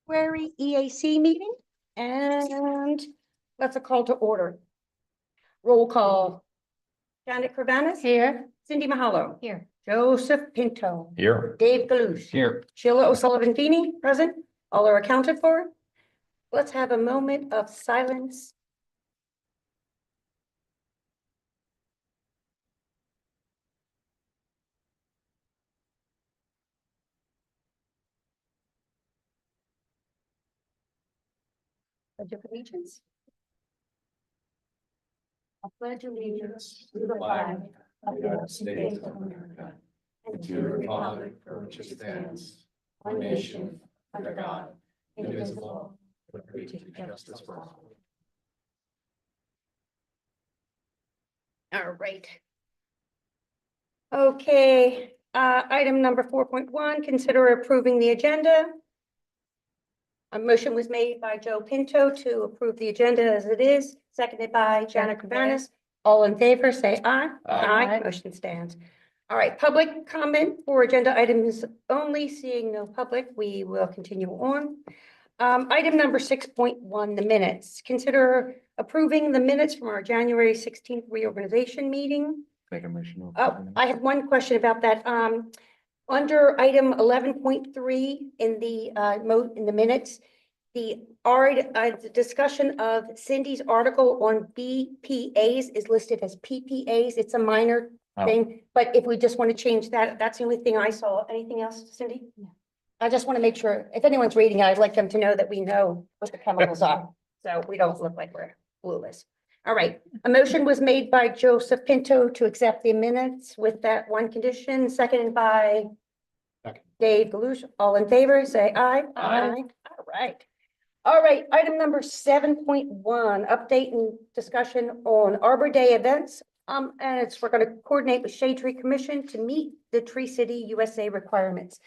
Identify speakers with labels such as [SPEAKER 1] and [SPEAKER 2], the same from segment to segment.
[SPEAKER 1] Square EAC meeting, and that's a call to order. Roll call. Janet Cravanis. Here. Cindy Mahalo. Here. Joseph Pinto.
[SPEAKER 2] Here.
[SPEAKER 1] Dave Galush.
[SPEAKER 2] Here.
[SPEAKER 1] Sheila O'Sullivan-Feeney, present. All are accounted for. Let's have a moment of silence. Pledge of allegiance. I pledge allegiance to the flag of the United States of America and to the republic for which it stands, one nation, under God, indivisible, with liberty and justice for all. All right. Okay, item number 4.1, consider approving the agenda. A motion was made by Joe Pinto to approve the agenda as it is, seconded by Janet Cravanis. All in favor, say aye.
[SPEAKER 2] Aye.
[SPEAKER 1] Motion stands. All right, public comment for agenda items only. Seeing no public, we will continue on. Item number 6.1, the minutes. Consider approving the minutes from our January 16th reorganization meeting.
[SPEAKER 2] Make a motion.
[SPEAKER 1] Oh, I have one question about that. Under item 11.3 in the minutes, the discussion of Cindy's article on BPAs is listed as PPAs. It's a minor thing, but if we just want to change that, that's the only thing I saw. Anything else, Cindy? No. I just want to make sure if anyone's reading it, I'd like them to know that we know what the chemicals are, so we don't look like we're clueless. All right, a motion was made by Joseph Pinto to accept the minutes with that one condition, seconded by Dave Galush. All in favor, say aye.
[SPEAKER 2] Aye.
[SPEAKER 1] All right. All right, item number 7.1, update and discussion on Arbor Day events. And we're going to coordinate with Shade Tree Commission to meet the Tree City USA requirements.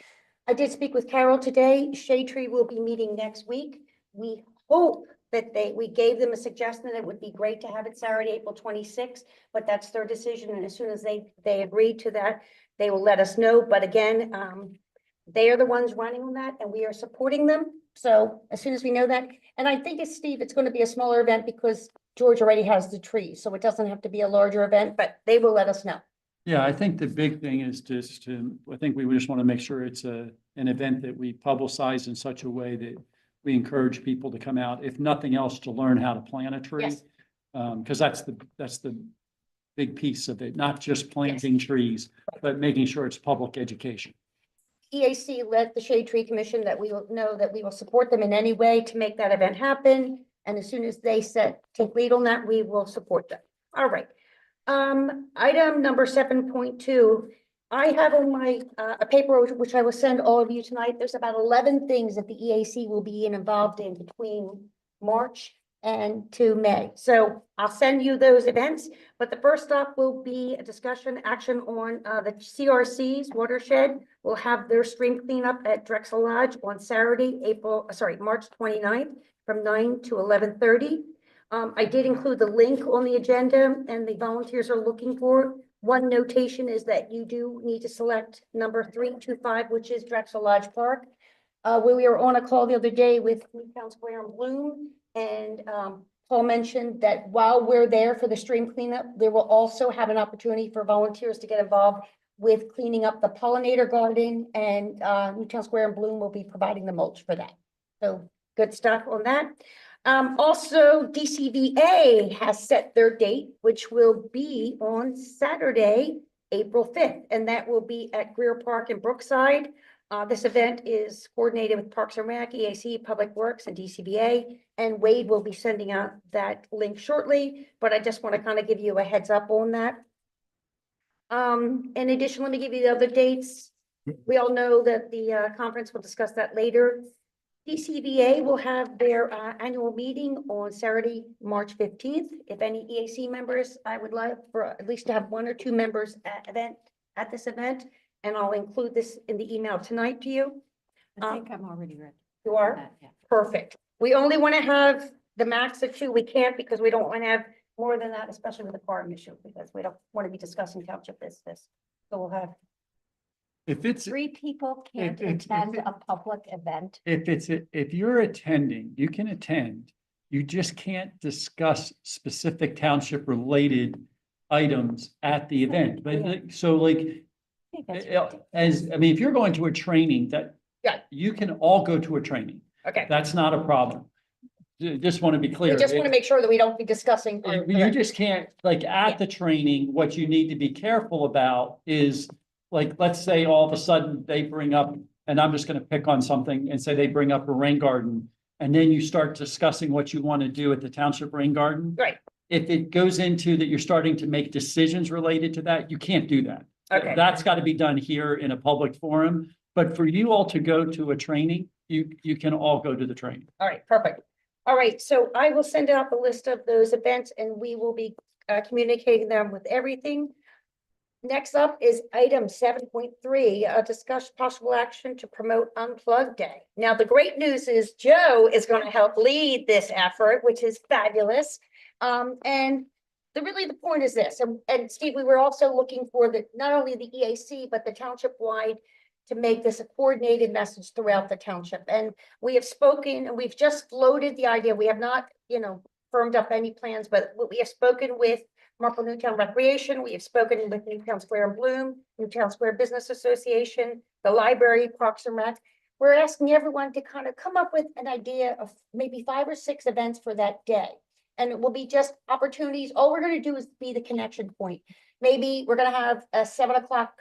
[SPEAKER 1] I did speak with Carol today. Shade Tree will be meeting next week. We hope that we gave them a suggestion that it would be great to have it Saturday, April 26th, but that's their decision. And as soon as they agreed to that, they will let us know. But again, they are the ones running on that and we are supporting them. So as soon as we know that, and I think it's Steve, it's going to be a smaller event because George already has the tree. So it doesn't have to be a larger event, but they will let us know.
[SPEAKER 3] Yeah, I think the big thing is just I think we just want to make sure it's an event that we publicize in such a way that we encourage people to come out, if nothing else, to learn how to plant a tree.
[SPEAKER 1] Yes.
[SPEAKER 3] Because that's the big piece of it, not just planting trees, but making sure it's public education.
[SPEAKER 1] EAC let the Shade Tree Commission that we will know that we will support them in any way to make that event happen. And as soon as they take lead on that, we will support them. All right. Item number 7.2. I have on my a paper which I will send all of you tonight. There's about 11 things that the EAC will be involved in between March and to May. So I'll send you those events, but the first stop will be a discussion action on the CRC's Watershed. Will have their stream cleanup at Drexel Lodge on Saturday, March 29th from 9 to 11:30. I did include the link on the agenda and the volunteers are looking for. One notation is that you do need to select number 325, which is Drexel Lodge Park. We were on a call the other day with Newtown Square and Bloom, and Paul mentioned that while we're there for the stream cleanup, there will also have an opportunity for volunteers to get involved with cleaning up the pollinator garden, and Newtown Square and Bloom will be providing the mulch for that. So good stuff on that. Also, DCVA has set their date, which will be on Saturday, April 5th, and that will be at Greer Park in Brookside. This event is coordinated with Parks and Rec, EAC, Public Works, and DCVA, and Wade will be sending out that link shortly, but I just want to kind of give you a heads up on that. In addition, let me give you the other dates. We all know that the conference will discuss that later. DCVA will have their annual meeting on Saturday, March 15th. If any EAC members, I would like for at least to have 1 or 2 members at this event, and I'll include this in the email tonight to you.
[SPEAKER 4] I think I'm already ready.
[SPEAKER 1] You are?
[SPEAKER 4] Yeah.
[SPEAKER 1] Perfect. We only want to have the max of 2. We can't because we don't want to have more than that, especially with the quorum issue, because we don't want to be discussing township business. So we'll have
[SPEAKER 3] If it's,
[SPEAKER 4] Three people can't
[SPEAKER 3] if
[SPEAKER 4] attend
[SPEAKER 3] it-
[SPEAKER 4] a public event.
[SPEAKER 3] if you're attending, you can attend. You just can't discuss specific township related items at the event. But so like,
[SPEAKER 4] I think that's
[SPEAKER 3] as, I mean, if you're going to a training that.
[SPEAKER 1] Yeah.
[SPEAKER 3] You can all go to a training.
[SPEAKER 1] Okay,
[SPEAKER 3] That's not a problem. Just want to be
[SPEAKER 1] we
[SPEAKER 3] clear.
[SPEAKER 1] just want to make sure that we don't be discussing.
[SPEAKER 3] You just can't, like,
[SPEAKER 1] Yeah.
[SPEAKER 3] at the training, what you need to be careful about is, like, let's say all of a sudden they bring up, and I'm just gonna pick on something and say they bring up a rain garden. And then you start discussing what you want to do at the township rain garden.
[SPEAKER 1] Right.
[SPEAKER 3] If it goes into that you're starting to make decisions related to that, you can't do that.
[SPEAKER 1] Okay.
[SPEAKER 3] That's got to be done here in a public forum. But for you all to go to a training, you can all go to the training.
[SPEAKER 1] All right, perfect. All right, so I will send out the list of those events and we will be communicating them with everything. Next up is item 7.3, discuss possible action to promote Unplug Day. Now, the great news is Joe is going to help lead this effort, which is fabulous. And really the point is this, and Steve, we were also looking for not only the EAC, but the township-wide to make this a coordinated message throughout the township. And we have spoken, and we've just floated the idea. We have not, firmed up any plans, but we have spoken with Marple Newtown Recreation. We have spoken with Newtown Square and Bloom, Newtown Square Business Association, the library, Parks and Rec. We're asking everyone to kind of come up with an idea of maybe 5 or 6 events for that day. And it will be just opportunities. All we're going to do is be the connection point. Maybe we're going to have a 7 o'clock,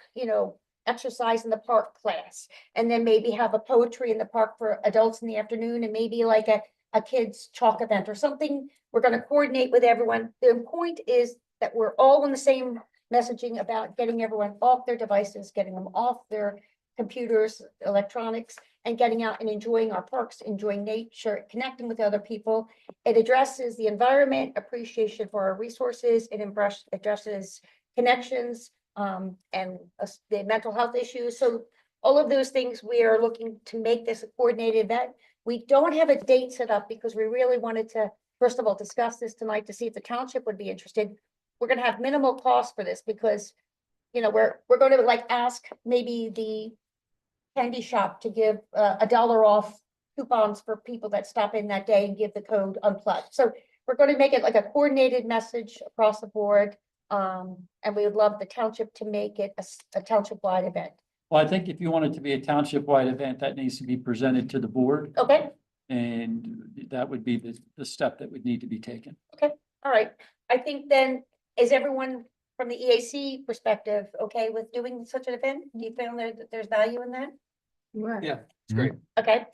[SPEAKER 1] exercise in the park class, and then maybe have a poetry in the park for adults in the afternoon, and maybe like a kids chalk event or something. We're going to coordinate with everyone. The point is that we're all on the same messaging about getting everyone off their devices, getting them off their computers, electronics, and getting out and enjoying our parks, enjoying nature, connecting with other people. It addresses the environment, appreciation for our resources. It addresses connections, and the mental health issues. So all of those things, we are looking to make this a coordinated event. We don't have a date set up because we really wanted to, first of all, discuss this tonight to see if the township would be interested. We're going to have minimal cost for this because, we're going to like ask maybe the candy shop to give $1 off coupons for people that stop in that day and give the code Unplugged. So we're going to make it like a coordinated message across the board. And we would love the township to make it a township-wide event.
[SPEAKER 3] Well, I think if you want it to be a township-wide event, that needs to be presented to the board.
[SPEAKER 1] Okay,
[SPEAKER 3] And that would be the step that would need to be taken.
[SPEAKER 1] all right. I think then, is everyone from the EAC perspective okay with doing such an event? Do you feel that there's value in that?
[SPEAKER 2] Yeah, it's great.
[SPEAKER 1] Okay,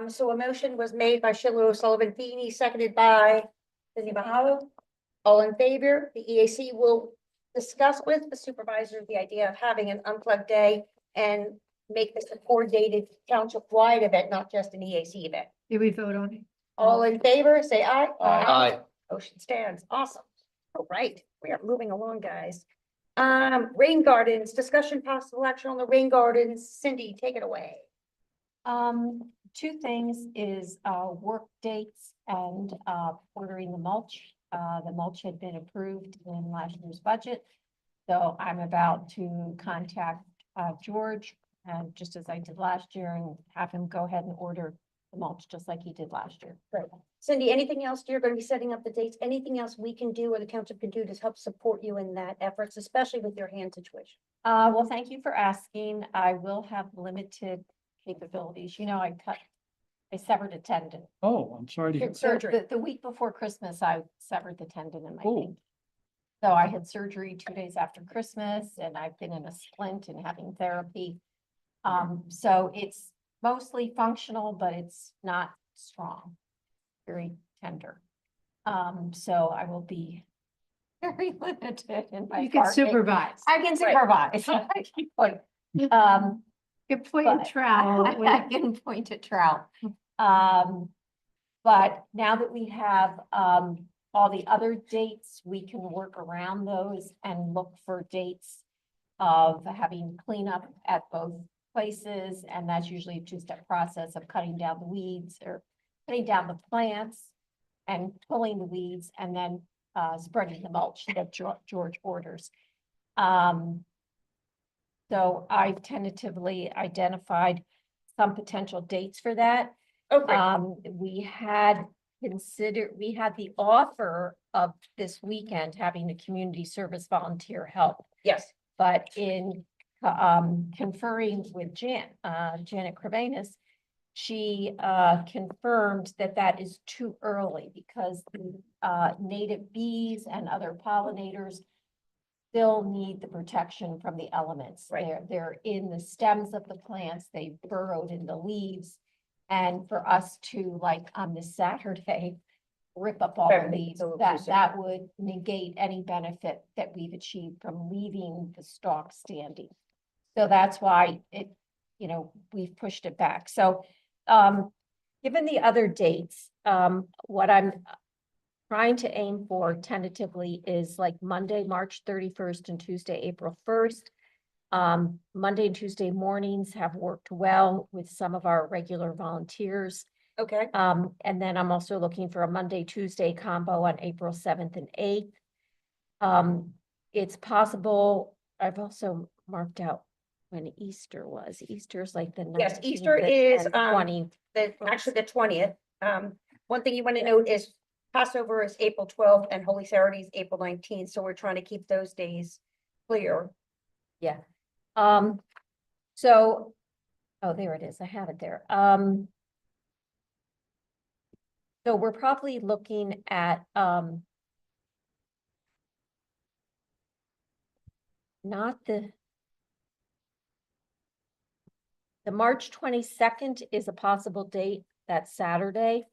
[SPEAKER 1] so a motion was made by Shiloh Sullivan Feeney, seconded by Cindy Mahalo. All in favor, the EAC will discuss with the supervisor the idea of having an Unplugged Day and make this a coordinated township-wide event, not just an EAC event.
[SPEAKER 4] Did we vote on it?
[SPEAKER 1] All in favor, say aye.
[SPEAKER 2] Aye.
[SPEAKER 1] Motion stands. Awesome. All right, we are moving along, guys. Rain gardens, discussion possible action on the rain gardens. Cindy, take it away.
[SPEAKER 4] 2 things is, work dates and, ordering the mulch. The mulch had been approved in last year's budget. So I'm about to contact, George, just as I did last year, and have him go ahead and order the mulch just like he did last year.
[SPEAKER 1] Great. Cindy, anything else? You're going to be setting up the dates. Anything else we can do or the township can do to help support you in that efforts, especially with your hand situation?
[SPEAKER 4] Well, thank you for asking. I will have limited capabilities. I severed a tendon.
[SPEAKER 3] Oh, I'm sorry to hear.
[SPEAKER 1] Good surgery.
[SPEAKER 4] The week before Christmas, I severed the tendon in my
[SPEAKER 3] Oh.
[SPEAKER 4] knee. So I had surgery 2 days after Christmas, and I've been in a splint and having therapy. So it's mostly functional, but it's not strong, very tender. So I will be very limited in my
[SPEAKER 5] You can
[SPEAKER 4] bargaining.
[SPEAKER 5] supervise.
[SPEAKER 4] I can supervise. I can point.
[SPEAKER 5] You can point
[SPEAKER 4] but-
[SPEAKER 5] a trowel.
[SPEAKER 4] I can point a trowel. But now that we have, all the other dates, we can work around those and look for dates of having cleanup at both places. And that's usually a 2-step process of cutting down the weeds or cutting down the plants and pulling the weeds and then, spreading the mulch that George orders. So So I've tentatively identified some potential dates for that.
[SPEAKER 1] Okay,
[SPEAKER 4] We had the offer of this weekend having the community service volunteer help.
[SPEAKER 1] yes,
[SPEAKER 4] But in conferring with Janet Crevanis, she confirmed that that is too early because the native bees and other pollinators still need the protection from the elements.
[SPEAKER 1] Right.
[SPEAKER 4] They're in the stems of the plants, they burrowed in the leaves. And for us to, like, on this Saturday, rip up all the
[SPEAKER 1] Right,
[SPEAKER 4] leaves,
[SPEAKER 1] so
[SPEAKER 4] that
[SPEAKER 1] that-
[SPEAKER 4] would negate any benefit that we've achieved from leaving the stalk standing. So that's why we've pushed it back. So, given the other dates, what I'm trying to aim for tentatively is like Monday, March 31st and Tuesday, April 1st. Monday and Tuesday mornings have worked well with some of our regular volunteers.
[SPEAKER 1] okay,
[SPEAKER 4] And then I'm also looking for a Monday, Tuesday combo on April 7th and 8th. It's possible, I've also marked out when Easter was. Easter's like the
[SPEAKER 1] Yes,
[SPEAKER 4] 19th
[SPEAKER 1] Easter is,
[SPEAKER 4] and 20th.
[SPEAKER 1] actually the 20th. One thing you want to note is Passover is April 12th and Holy Saturday is April 19th, so we're trying to keep those days clear.
[SPEAKER 4] Yeah. So, oh, there it is. I have it there. So we're probably looking at, not the March 22nd is a possible date. That's Saturday.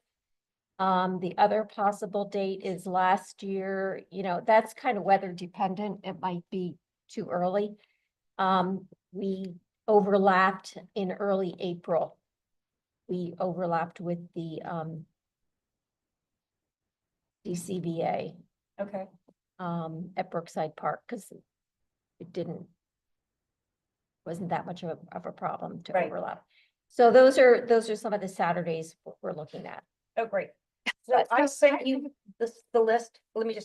[SPEAKER 4] The other possible date is last year, that's kind of weather dependent. It might be too early. We overlapped in early April. We overlapped with the DCVA
[SPEAKER 1] Okay.
[SPEAKER 4] at Brookside Park because it wasn't that much of a problem to
[SPEAKER 1] Right.
[SPEAKER 4] overlap. So those are some of the Saturdays we're looking at.
[SPEAKER 1] Oh, great. So I sent you the list. Let me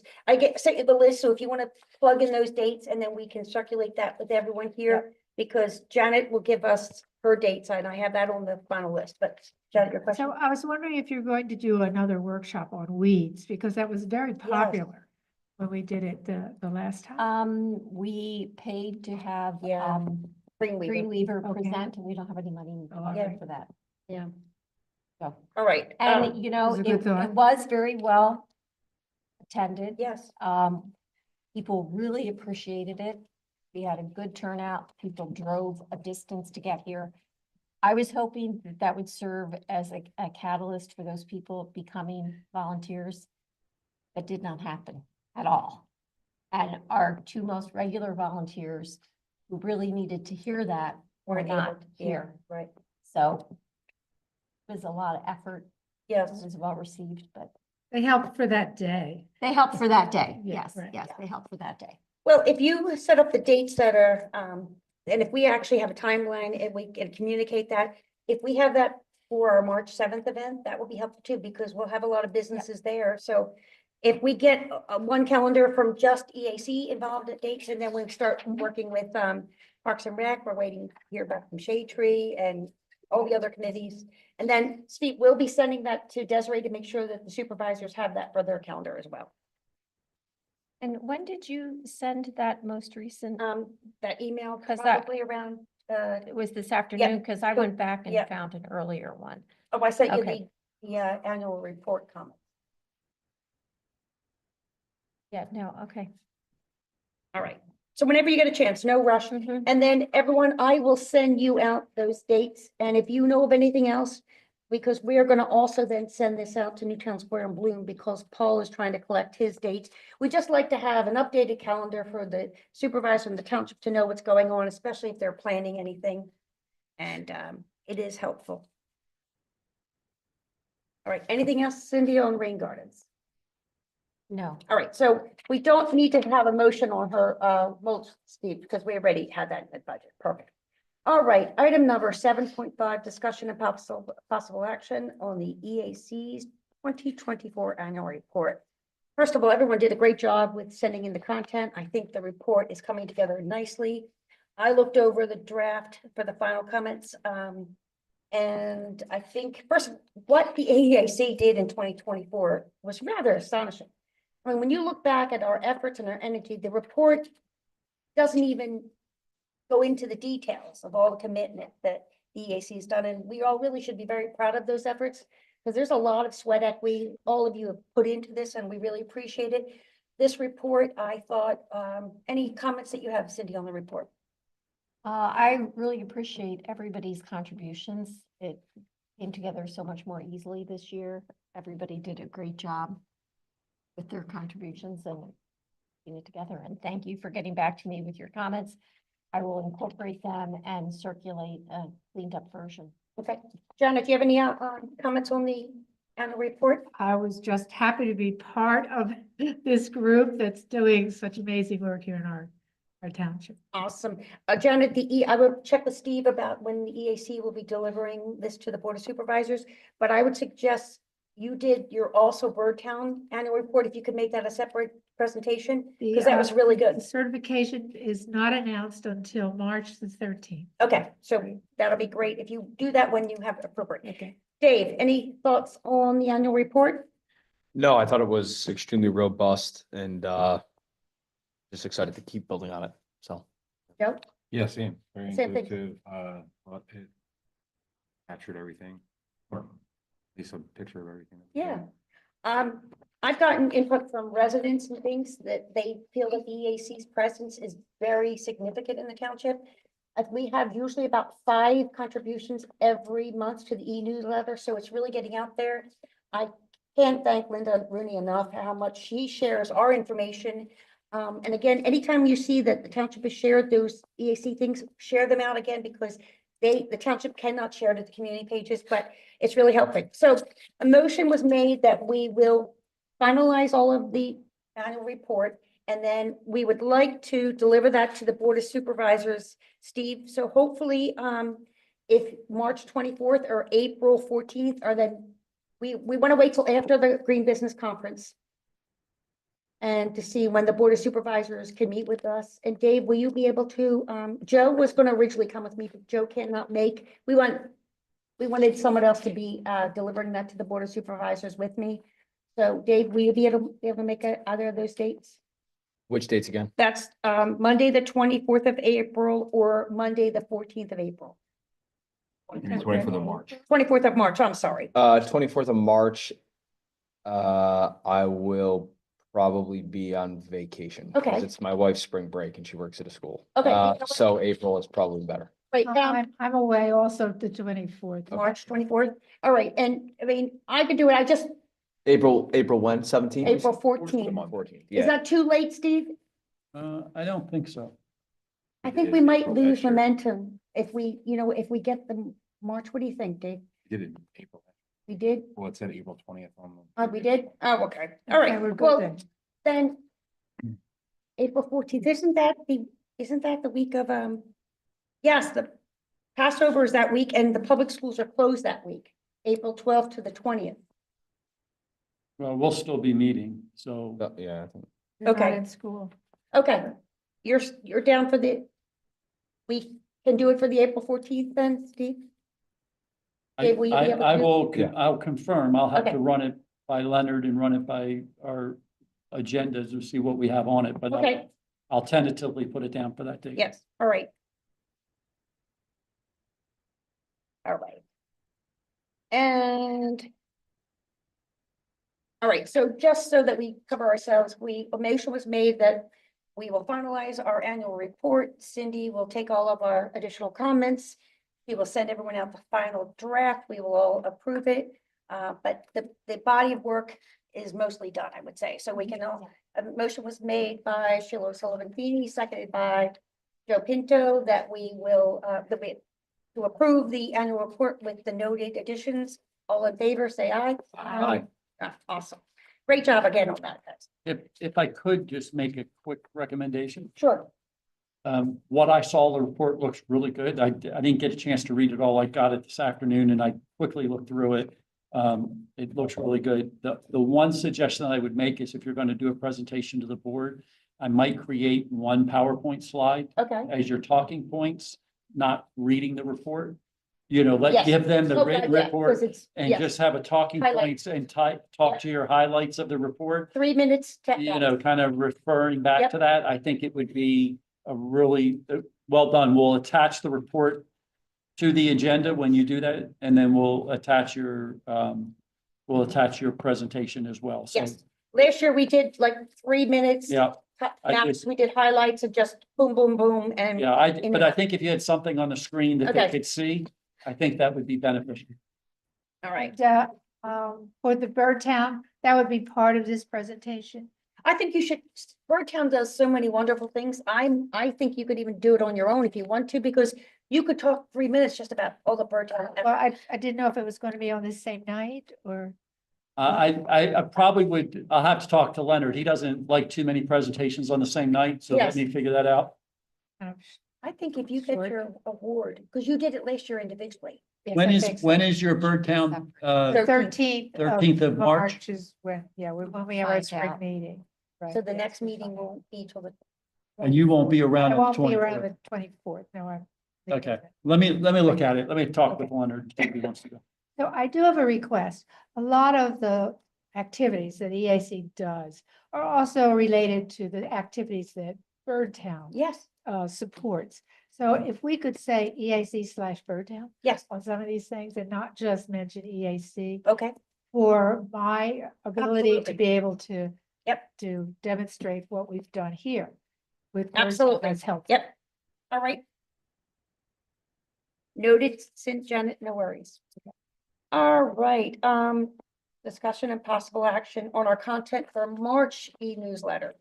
[SPEAKER 1] sent you the list. So if you want to plug in those dates and then we can circulate that with everyone here. Because Janet will give us her dates and I have that on the final list, but Janet, your question?
[SPEAKER 5] So I was wondering if you're going to do another workshop on weeds, because that was very popular when we did it the last time.
[SPEAKER 4] We paid to have
[SPEAKER 1] Yeah. Green Weaver.
[SPEAKER 4] Greenweaver
[SPEAKER 5] Okay.
[SPEAKER 4] present, and we don't have any money
[SPEAKER 5] Oh,
[SPEAKER 1] okay.
[SPEAKER 4] for that.
[SPEAKER 1] Yeah.
[SPEAKER 4] So,
[SPEAKER 1] All right.
[SPEAKER 4] and
[SPEAKER 5] was a good
[SPEAKER 4] it
[SPEAKER 5] thought.
[SPEAKER 4] was very well attended.
[SPEAKER 1] Yes,
[SPEAKER 4] People really appreciated it. We had a good turnout. People drove a distance to get here. I was hoping that would serve as a catalyst for those people becoming volunteers. That did not happen at all. And our two most regular volunteers who really needed to hear that were
[SPEAKER 1] Weren't
[SPEAKER 4] not
[SPEAKER 1] able to,
[SPEAKER 4] here.
[SPEAKER 1] right.
[SPEAKER 4] So it was a lot of effort. It
[SPEAKER 1] Yes.
[SPEAKER 4] was well received, but
[SPEAKER 5] They helped for that day.
[SPEAKER 4] they helped for that day.
[SPEAKER 5] Yeah,
[SPEAKER 4] Yes,
[SPEAKER 5] right.
[SPEAKER 4] yes, they helped for that day.
[SPEAKER 1] Well, if you set up the dates that are, and if we actually have a timeline and we can communicate that, if we have that for our March 7th event, that will be helpful too, because we'll have a lot of businesses there. So if we get one calendar from just EAC involved at dates, and then we start working with Parks and Rec, we're waiting to hear back from Shade Tree and all the other committees. And then Steve will be sending that to Desiree to make sure that the supervisors have that for their calendar as well.
[SPEAKER 4] And when did you send that most recent?
[SPEAKER 1] That email
[SPEAKER 4] 'Cause that-
[SPEAKER 1] probably around,
[SPEAKER 4] It was this afternoon, because I went back and
[SPEAKER 1] yeah.
[SPEAKER 4] found an earlier one.
[SPEAKER 1] oh, I sent you
[SPEAKER 4] Okay.
[SPEAKER 1] the annual report comment.
[SPEAKER 4] Yeah, no, okay.
[SPEAKER 1] All right. So whenever you get a chance, no rush.
[SPEAKER 4] Mhm.
[SPEAKER 1] And then everyone, I will send you out those dates. And if you know of anything else, because we are going to also then send this out to Newtown Square and Bloom because Paul is trying to collect his dates. We just like to have an updated calendar for the supervisor and the township to know what's going on, especially if they're planning anything. And it is helpful. All right. Anything else, Cindy, on rain gardens?
[SPEAKER 4] No.
[SPEAKER 1] All right, so we don't need to have a motion on her, mulch, Steve, because we already had that in the budget. Perfect. All right, item number 7.5, discussion and possible action on the EAC's 2024 annual report. First of all, everyone did a great job with sending in the content. I think the report is coming together nicely. I looked over the draft for the final comments, and I think first, what the EAC did in 2024 was rather astonishing. I mean, when you look back at our efforts and our energy, the report doesn't even go into the details of all the commitment that the EAC has done, and we all really should be very proud of those efforts, because there's a lot of sweat equity all of you have put into this, and we really appreciate it. This report, I thought, any comments that you have, Cindy, on the report?
[SPEAKER 4] I really appreciate everybody's contributions. It came together so much more easily this year. Everybody did a great job with their contributions and putting it together. And thank you for getting back to me with your comments. I will incorporate them and circulate a cleaned up version.
[SPEAKER 1] Okay, Janet, do you have any comments on the annual report?
[SPEAKER 5] I was just happy to be part of this group that's doing such amazing work here in our township.
[SPEAKER 1] Awesome. Janet, I will check with Steve about when the EAC will be delivering this to the Board of Supervisors, but I would suggest you did your also Birdtown annual report, if you could make that a separate presentation, because that was really
[SPEAKER 5] The
[SPEAKER 1] good.
[SPEAKER 5] certification is not announced until March the 13th.
[SPEAKER 1] Okay, so that'll be great if you do that when you have appropriate.
[SPEAKER 5] Okay.
[SPEAKER 1] Dave, any thoughts on the annual report?
[SPEAKER 2] No, I thought it was extremely robust and just excited to keep building on it. So
[SPEAKER 1] Joe?
[SPEAKER 6] Yeah, same, very
[SPEAKER 1] Same thing.
[SPEAKER 6] intuitive, well, it captured everything, or at least a picture of everything.
[SPEAKER 1] Yeah. I've gotten input from residents and things that they feel that the EAC's presence is very significant in the township. We have usually about 5 contributions every month to the e-newsletter, so it's really getting out there. I can't thank Linda Rooney enough how much she shares our information. And again, anytime you see that the township has shared those EAC things, share them out again, because the township cannot share it at the community pages, but it's really helpful. So a motion was made that we will finalize all of the annual report, and then we would like to deliver that to the Board of Supervisors, Steve. So hopefully, if March 24th or April 14th, or then we want to wait till after the Green Business Conference and to see when the Board of Supervisors can meet with us. And Dave, will you be able to, Joe was going to originally come with me, but Joe cannot make, we wanted someone else to be delivering that to the Board of Supervisors with me. So Dave, will you be able to make either of those dates?
[SPEAKER 2] which dates again?
[SPEAKER 1] That's Monday, the 24th of April, or Monday, the 14th of April.
[SPEAKER 6] 24th of March.
[SPEAKER 1] 24th of March, I'm sorry.
[SPEAKER 2] 24th of March. I will probably be on vacation. 'cause
[SPEAKER 1] Okay.
[SPEAKER 2] It's my wife's spring break and she works at a school.
[SPEAKER 1] Okay.
[SPEAKER 2] So April is probably better.
[SPEAKER 1] Wait,
[SPEAKER 5] I'm away also the 24th.
[SPEAKER 1] March 24th. All right, and I mean, I could do it. I just,
[SPEAKER 2] April when? 17th?
[SPEAKER 1] April 14th.
[SPEAKER 2] 14th,
[SPEAKER 1] Is
[SPEAKER 2] yeah.
[SPEAKER 1] that too late, Steve?
[SPEAKER 3] I don't think so.
[SPEAKER 1] I think we might lose momentum if we, if we get the March. What do you think, Dave?
[SPEAKER 6] Did it in April.
[SPEAKER 1] We did?
[SPEAKER 6] Well, it said April 20th on the.
[SPEAKER 1] Oh, we did? Oh, okay. All right.
[SPEAKER 5] Okay, we're good
[SPEAKER 1] Well,
[SPEAKER 5] then.
[SPEAKER 1] then April 14th, isn't that the week of, yes, the Passover is that week and the public schools are closed that week, April 12th to the 20th.
[SPEAKER 3] Well, we'll still be meeting, so
[SPEAKER 2] Yeah, I think.
[SPEAKER 5] You're not
[SPEAKER 1] Okay.
[SPEAKER 5] in school.
[SPEAKER 1] Okay, you're down for we can do it for the April 14th then, Steve? Dave, will you be able
[SPEAKER 3] I
[SPEAKER 1] to?
[SPEAKER 3] will,
[SPEAKER 2] Yeah.
[SPEAKER 3] I'll confirm. I'll have
[SPEAKER 1] Okay.
[SPEAKER 3] to run it by Leonard and run it by our agendas to see what we have on it, but
[SPEAKER 1] Okay,
[SPEAKER 3] I'll tentatively put it down for that date.
[SPEAKER 1] yes, all right. All right. And all right, so just so that we cover ourselves, a motion was made that we will finalize our annual report. Cindy will take all of our additional comments. We will send everyone out the final draft. We will all approve it. But the body of work is mostly done, I would say. So we can all, a motion was made by Sheila O'Sullivan-Feeney, seconded by Joe Pinto, that we will, to approve the annual report with the noted additions. All in favor, say aye.
[SPEAKER 2] Aye.
[SPEAKER 1] Awesome. Great job again on that, guys.
[SPEAKER 3] If I could just make a quick recommendation.
[SPEAKER 1] Sure.
[SPEAKER 3] What I saw, the report looks really good. I didn't get a chance to read it all. I got it this afternoon and I quickly looked through it. It looks really good. The one suggestion that I would make is if you're going to do a presentation to the board, I might create one PowerPoint slide
[SPEAKER 1] Okay.
[SPEAKER 3] as your talking points, not reading the report.
[SPEAKER 1] Yes.
[SPEAKER 3] Give them the
[SPEAKER 1] Oh,
[SPEAKER 3] written
[SPEAKER 1] yeah, 'cause
[SPEAKER 3] report
[SPEAKER 1] it's-
[SPEAKER 3] and
[SPEAKER 1] yes.
[SPEAKER 3] just have a talking
[SPEAKER 1] Highlight.
[SPEAKER 3] points and talk to your highlights of the report.
[SPEAKER 1] 3 minutes.
[SPEAKER 3] Kind of referring back
[SPEAKER 1] Yep.
[SPEAKER 3] to that, I think it would be a really, well done. We'll attach the report to the agenda when you do that, and then we'll attach your presentation as well. So,
[SPEAKER 1] Yes. Last year we did like 3 minutes.
[SPEAKER 3] yeah, I
[SPEAKER 1] Now
[SPEAKER 3] just-
[SPEAKER 1] we did highlights of just boom, boom, boom, and
[SPEAKER 3] yeah,
[SPEAKER 1] in
[SPEAKER 3] but
[SPEAKER 1] and
[SPEAKER 3] I
[SPEAKER 1] out.
[SPEAKER 3] think if you had something on the screen that they
[SPEAKER 1] Okay.
[SPEAKER 3] could see, I think that would be beneficial.
[SPEAKER 1] all right.
[SPEAKER 5] And, for the Bird Town, that would be part of this presentation.
[SPEAKER 1] I think you should, Birdtown does so many wonderful things. I think you could even do it on your own if you want to, because you could talk 3 minutes just about all the Birdtown.
[SPEAKER 5] Well, I didn't know if it was going to be on the same night or.
[SPEAKER 3] I probably would, I'll have to talk to Leonard. He doesn't like too many presentations on the same night, so let
[SPEAKER 1] Yes.
[SPEAKER 3] me figure that out.
[SPEAKER 1] I think if you get
[SPEAKER 5] Short.
[SPEAKER 1] your award, because you did it last year individually.
[SPEAKER 5] Yes,
[SPEAKER 3] When
[SPEAKER 5] I
[SPEAKER 3] is,
[SPEAKER 5] think so.
[SPEAKER 3] when is your Birdtown,
[SPEAKER 5] The 13th.
[SPEAKER 3] 13th of March?
[SPEAKER 5] Is when, yeah, when we have our
[SPEAKER 4] Find
[SPEAKER 5] spring
[SPEAKER 4] out.
[SPEAKER 5] meeting. Right,
[SPEAKER 1] So the
[SPEAKER 5] yes,
[SPEAKER 1] next
[SPEAKER 5] we'll
[SPEAKER 1] meeting
[SPEAKER 5] find out.
[SPEAKER 1] won't be till the.
[SPEAKER 3] And you won't be
[SPEAKER 5] I
[SPEAKER 3] around on the
[SPEAKER 5] won't be around
[SPEAKER 3] 24th.
[SPEAKER 5] the 24th, no, I'm.
[SPEAKER 3] Okay, let me look at it. Let me talk with Leonard, see if he wants to go.
[SPEAKER 5] So I do have a request. A lot of the activities that EAC does are also related to the activities that Birdtown
[SPEAKER 1] Yes,
[SPEAKER 5] supports. So if we could say EAC/Birdtown
[SPEAKER 1] yes,
[SPEAKER 5] on some of these things and not just mention EAC
[SPEAKER 1] okay,
[SPEAKER 5] for my ability to
[SPEAKER 1] Absolutely.
[SPEAKER 5] be able to
[SPEAKER 1] Yep.
[SPEAKER 5] to demonstrate what we've done here with Birdtown,
[SPEAKER 1] Absolutely.
[SPEAKER 5] that's helpful.
[SPEAKER 1] yep, all right. Noted, St. Janet, no worries. All right, discussion and possible action on our content for March e-newsletter.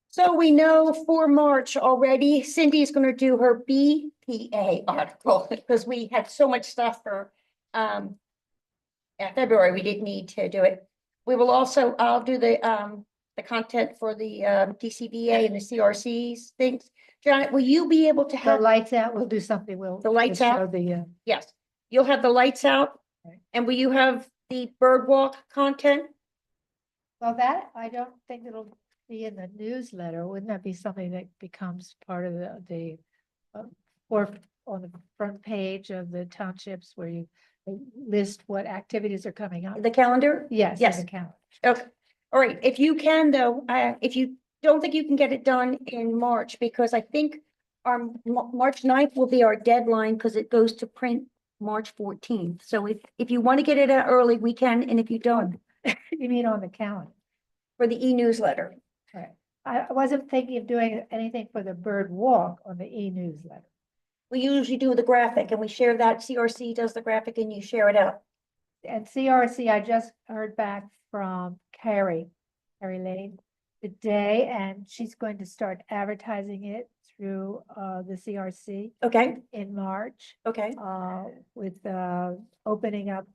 [SPEAKER 1] So we know for March already, Cindy's gonna do her BPA article, because we had so much stuff for, February, we didn't need to do it. We will also, I'll do the content for the, DCBA and the CRCs things. Janet, will you be able to
[SPEAKER 5] The
[SPEAKER 1] have,
[SPEAKER 5] lights out, we'll do something, we'll.
[SPEAKER 1] The lights
[SPEAKER 5] we'll
[SPEAKER 1] out?
[SPEAKER 5] show The,
[SPEAKER 1] yes, you'll have the lights out?
[SPEAKER 5] Right.
[SPEAKER 1] And will you have the bird walk content?
[SPEAKER 5] well, that, I don't think it'll be in the newsletter. Wouldn't that be something that becomes part of or on the front page of the townships where you list what activities are coming up?
[SPEAKER 1] The calendar?
[SPEAKER 5] Yes. in
[SPEAKER 1] Yes.
[SPEAKER 5] the calendar.
[SPEAKER 1] Okay, all right, if you can though, if you don't think you can get it done in March, because I think our March 9th will be our deadline, because it goes to print March 14th. So if you want to get it out early, we can, and if you don't,
[SPEAKER 5] You mean on the calendar?
[SPEAKER 1] for the e-newsletter.
[SPEAKER 5] Right. I wasn't thinking of doing anything for the bird walk on the e-newsletter.
[SPEAKER 1] We usually do the graphic and we share that, CRC does the graphic and you share it out.
[SPEAKER 5] And CRC, I just heard back from Carrie Lane today, and she's going to start advertising it through the CRC
[SPEAKER 1] Okay,
[SPEAKER 5] in March,
[SPEAKER 1] okay,
[SPEAKER 5] with opening up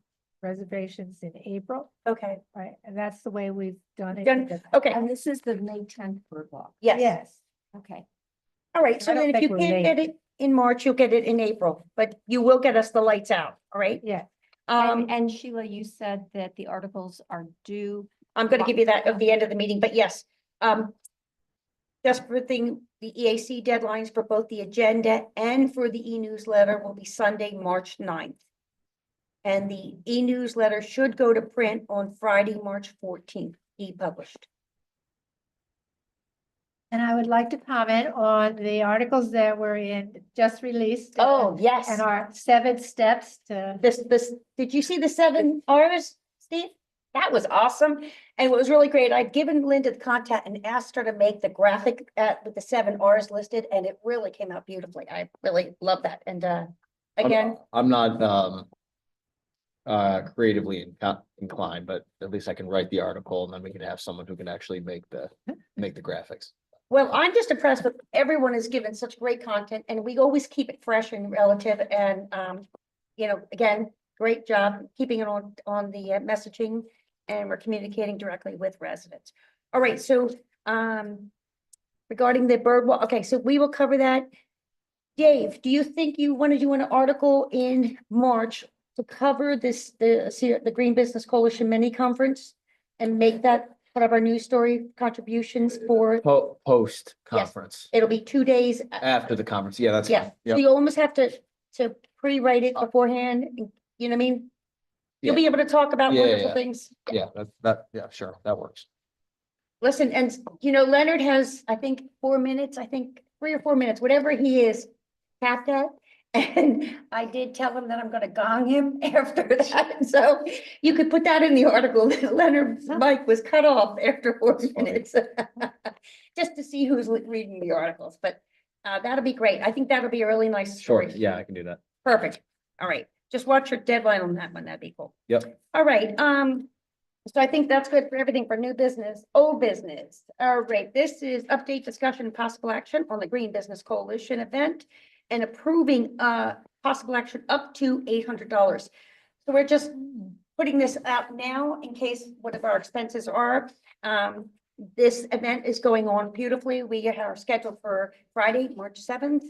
[SPEAKER 5] reservations in April,
[SPEAKER 1] okay,
[SPEAKER 5] right? And that's the way we've done it.
[SPEAKER 1] Done-
[SPEAKER 5] in the-
[SPEAKER 1] okay,
[SPEAKER 4] And this is the May 10th bird walk.
[SPEAKER 1] yes.
[SPEAKER 5] Yes,
[SPEAKER 4] Okay.
[SPEAKER 1] All right, so
[SPEAKER 5] I don't
[SPEAKER 1] then if
[SPEAKER 5] think
[SPEAKER 1] you
[SPEAKER 5] we're
[SPEAKER 1] can't
[SPEAKER 5] late.
[SPEAKER 1] get it in March, you'll get it in April, but you will get us the lights out, all right?
[SPEAKER 5] yeah.
[SPEAKER 4] And Sheila, you said that the articles are due.
[SPEAKER 1] I'm gonna give you that at the end of the meeting, but yes, just for the EAC deadlines for both the agenda and for the e-newsletter will be Sunday, March 9th. And the e-newsletter should go to print on Friday, March 14th, e-published.
[SPEAKER 5] And I would like to comment on the articles that were just released.
[SPEAKER 1] Oh, yes.
[SPEAKER 5] And our 7 steps to,
[SPEAKER 1] This, did you see the 7 Rs, Steve? That was awesome. And what was really great, I'd given Linda the contact and asked her to make the graphic with the 7 Rs listed, and it really came out beautifully. I really love that. And again,
[SPEAKER 2] I'm not creatively inclined, but at least I can write the article and then we can have someone who can actually make the graphics.
[SPEAKER 1] well, I'm just impressed with everyone has given such great content, and we always keep it fresh and relative. And again, great job keeping it on the messaging, and we're communicating directly with residents. All right, so regarding the bird walk, okay, so we will cover that. Dave, do you think you want to do an article in March to cover the Green Business Coalition mini conference and make that part of our news story contributions for,
[SPEAKER 2] Post conference,
[SPEAKER 1] it'll be 2 days.
[SPEAKER 2] after the conference. Yeah, that's
[SPEAKER 1] Yeah,
[SPEAKER 2] fine.
[SPEAKER 1] so
[SPEAKER 2] Yep.
[SPEAKER 1] you almost have to pre-write it beforehand, you know what I mean? You'll be able to talk about
[SPEAKER 2] Yeah,
[SPEAKER 1] wonderful
[SPEAKER 2] yeah.
[SPEAKER 1] things.
[SPEAKER 2] Yeah, yeah, sure. That works.
[SPEAKER 1] Listen, and Leonard has, I think, 4 minutes, I think 3 or 4 minutes, whatever he is capped at. And I did tell him that I'm gonna gong him after that, so you could put that in the article, that Leonard's mic was cut off after 4 minutes. Just to see who's reading the articles, but that'll be great. I think that'll be a really nice
[SPEAKER 2] Sure.
[SPEAKER 1] story.
[SPEAKER 2] Yeah, I can do that.
[SPEAKER 1] Perfect. All right, just watch your deadline on that one, that'd be cool.
[SPEAKER 2] Yep.
[SPEAKER 1] All right, so I think that's good for everything for new business, old business. All right, this is update discussion, possible action on the Green Business Coalition event and approving possible action up to $800. So we're just putting this out now in case whatever our expenses are. This event is going on beautifully. We are scheduled for Friday, March 7th.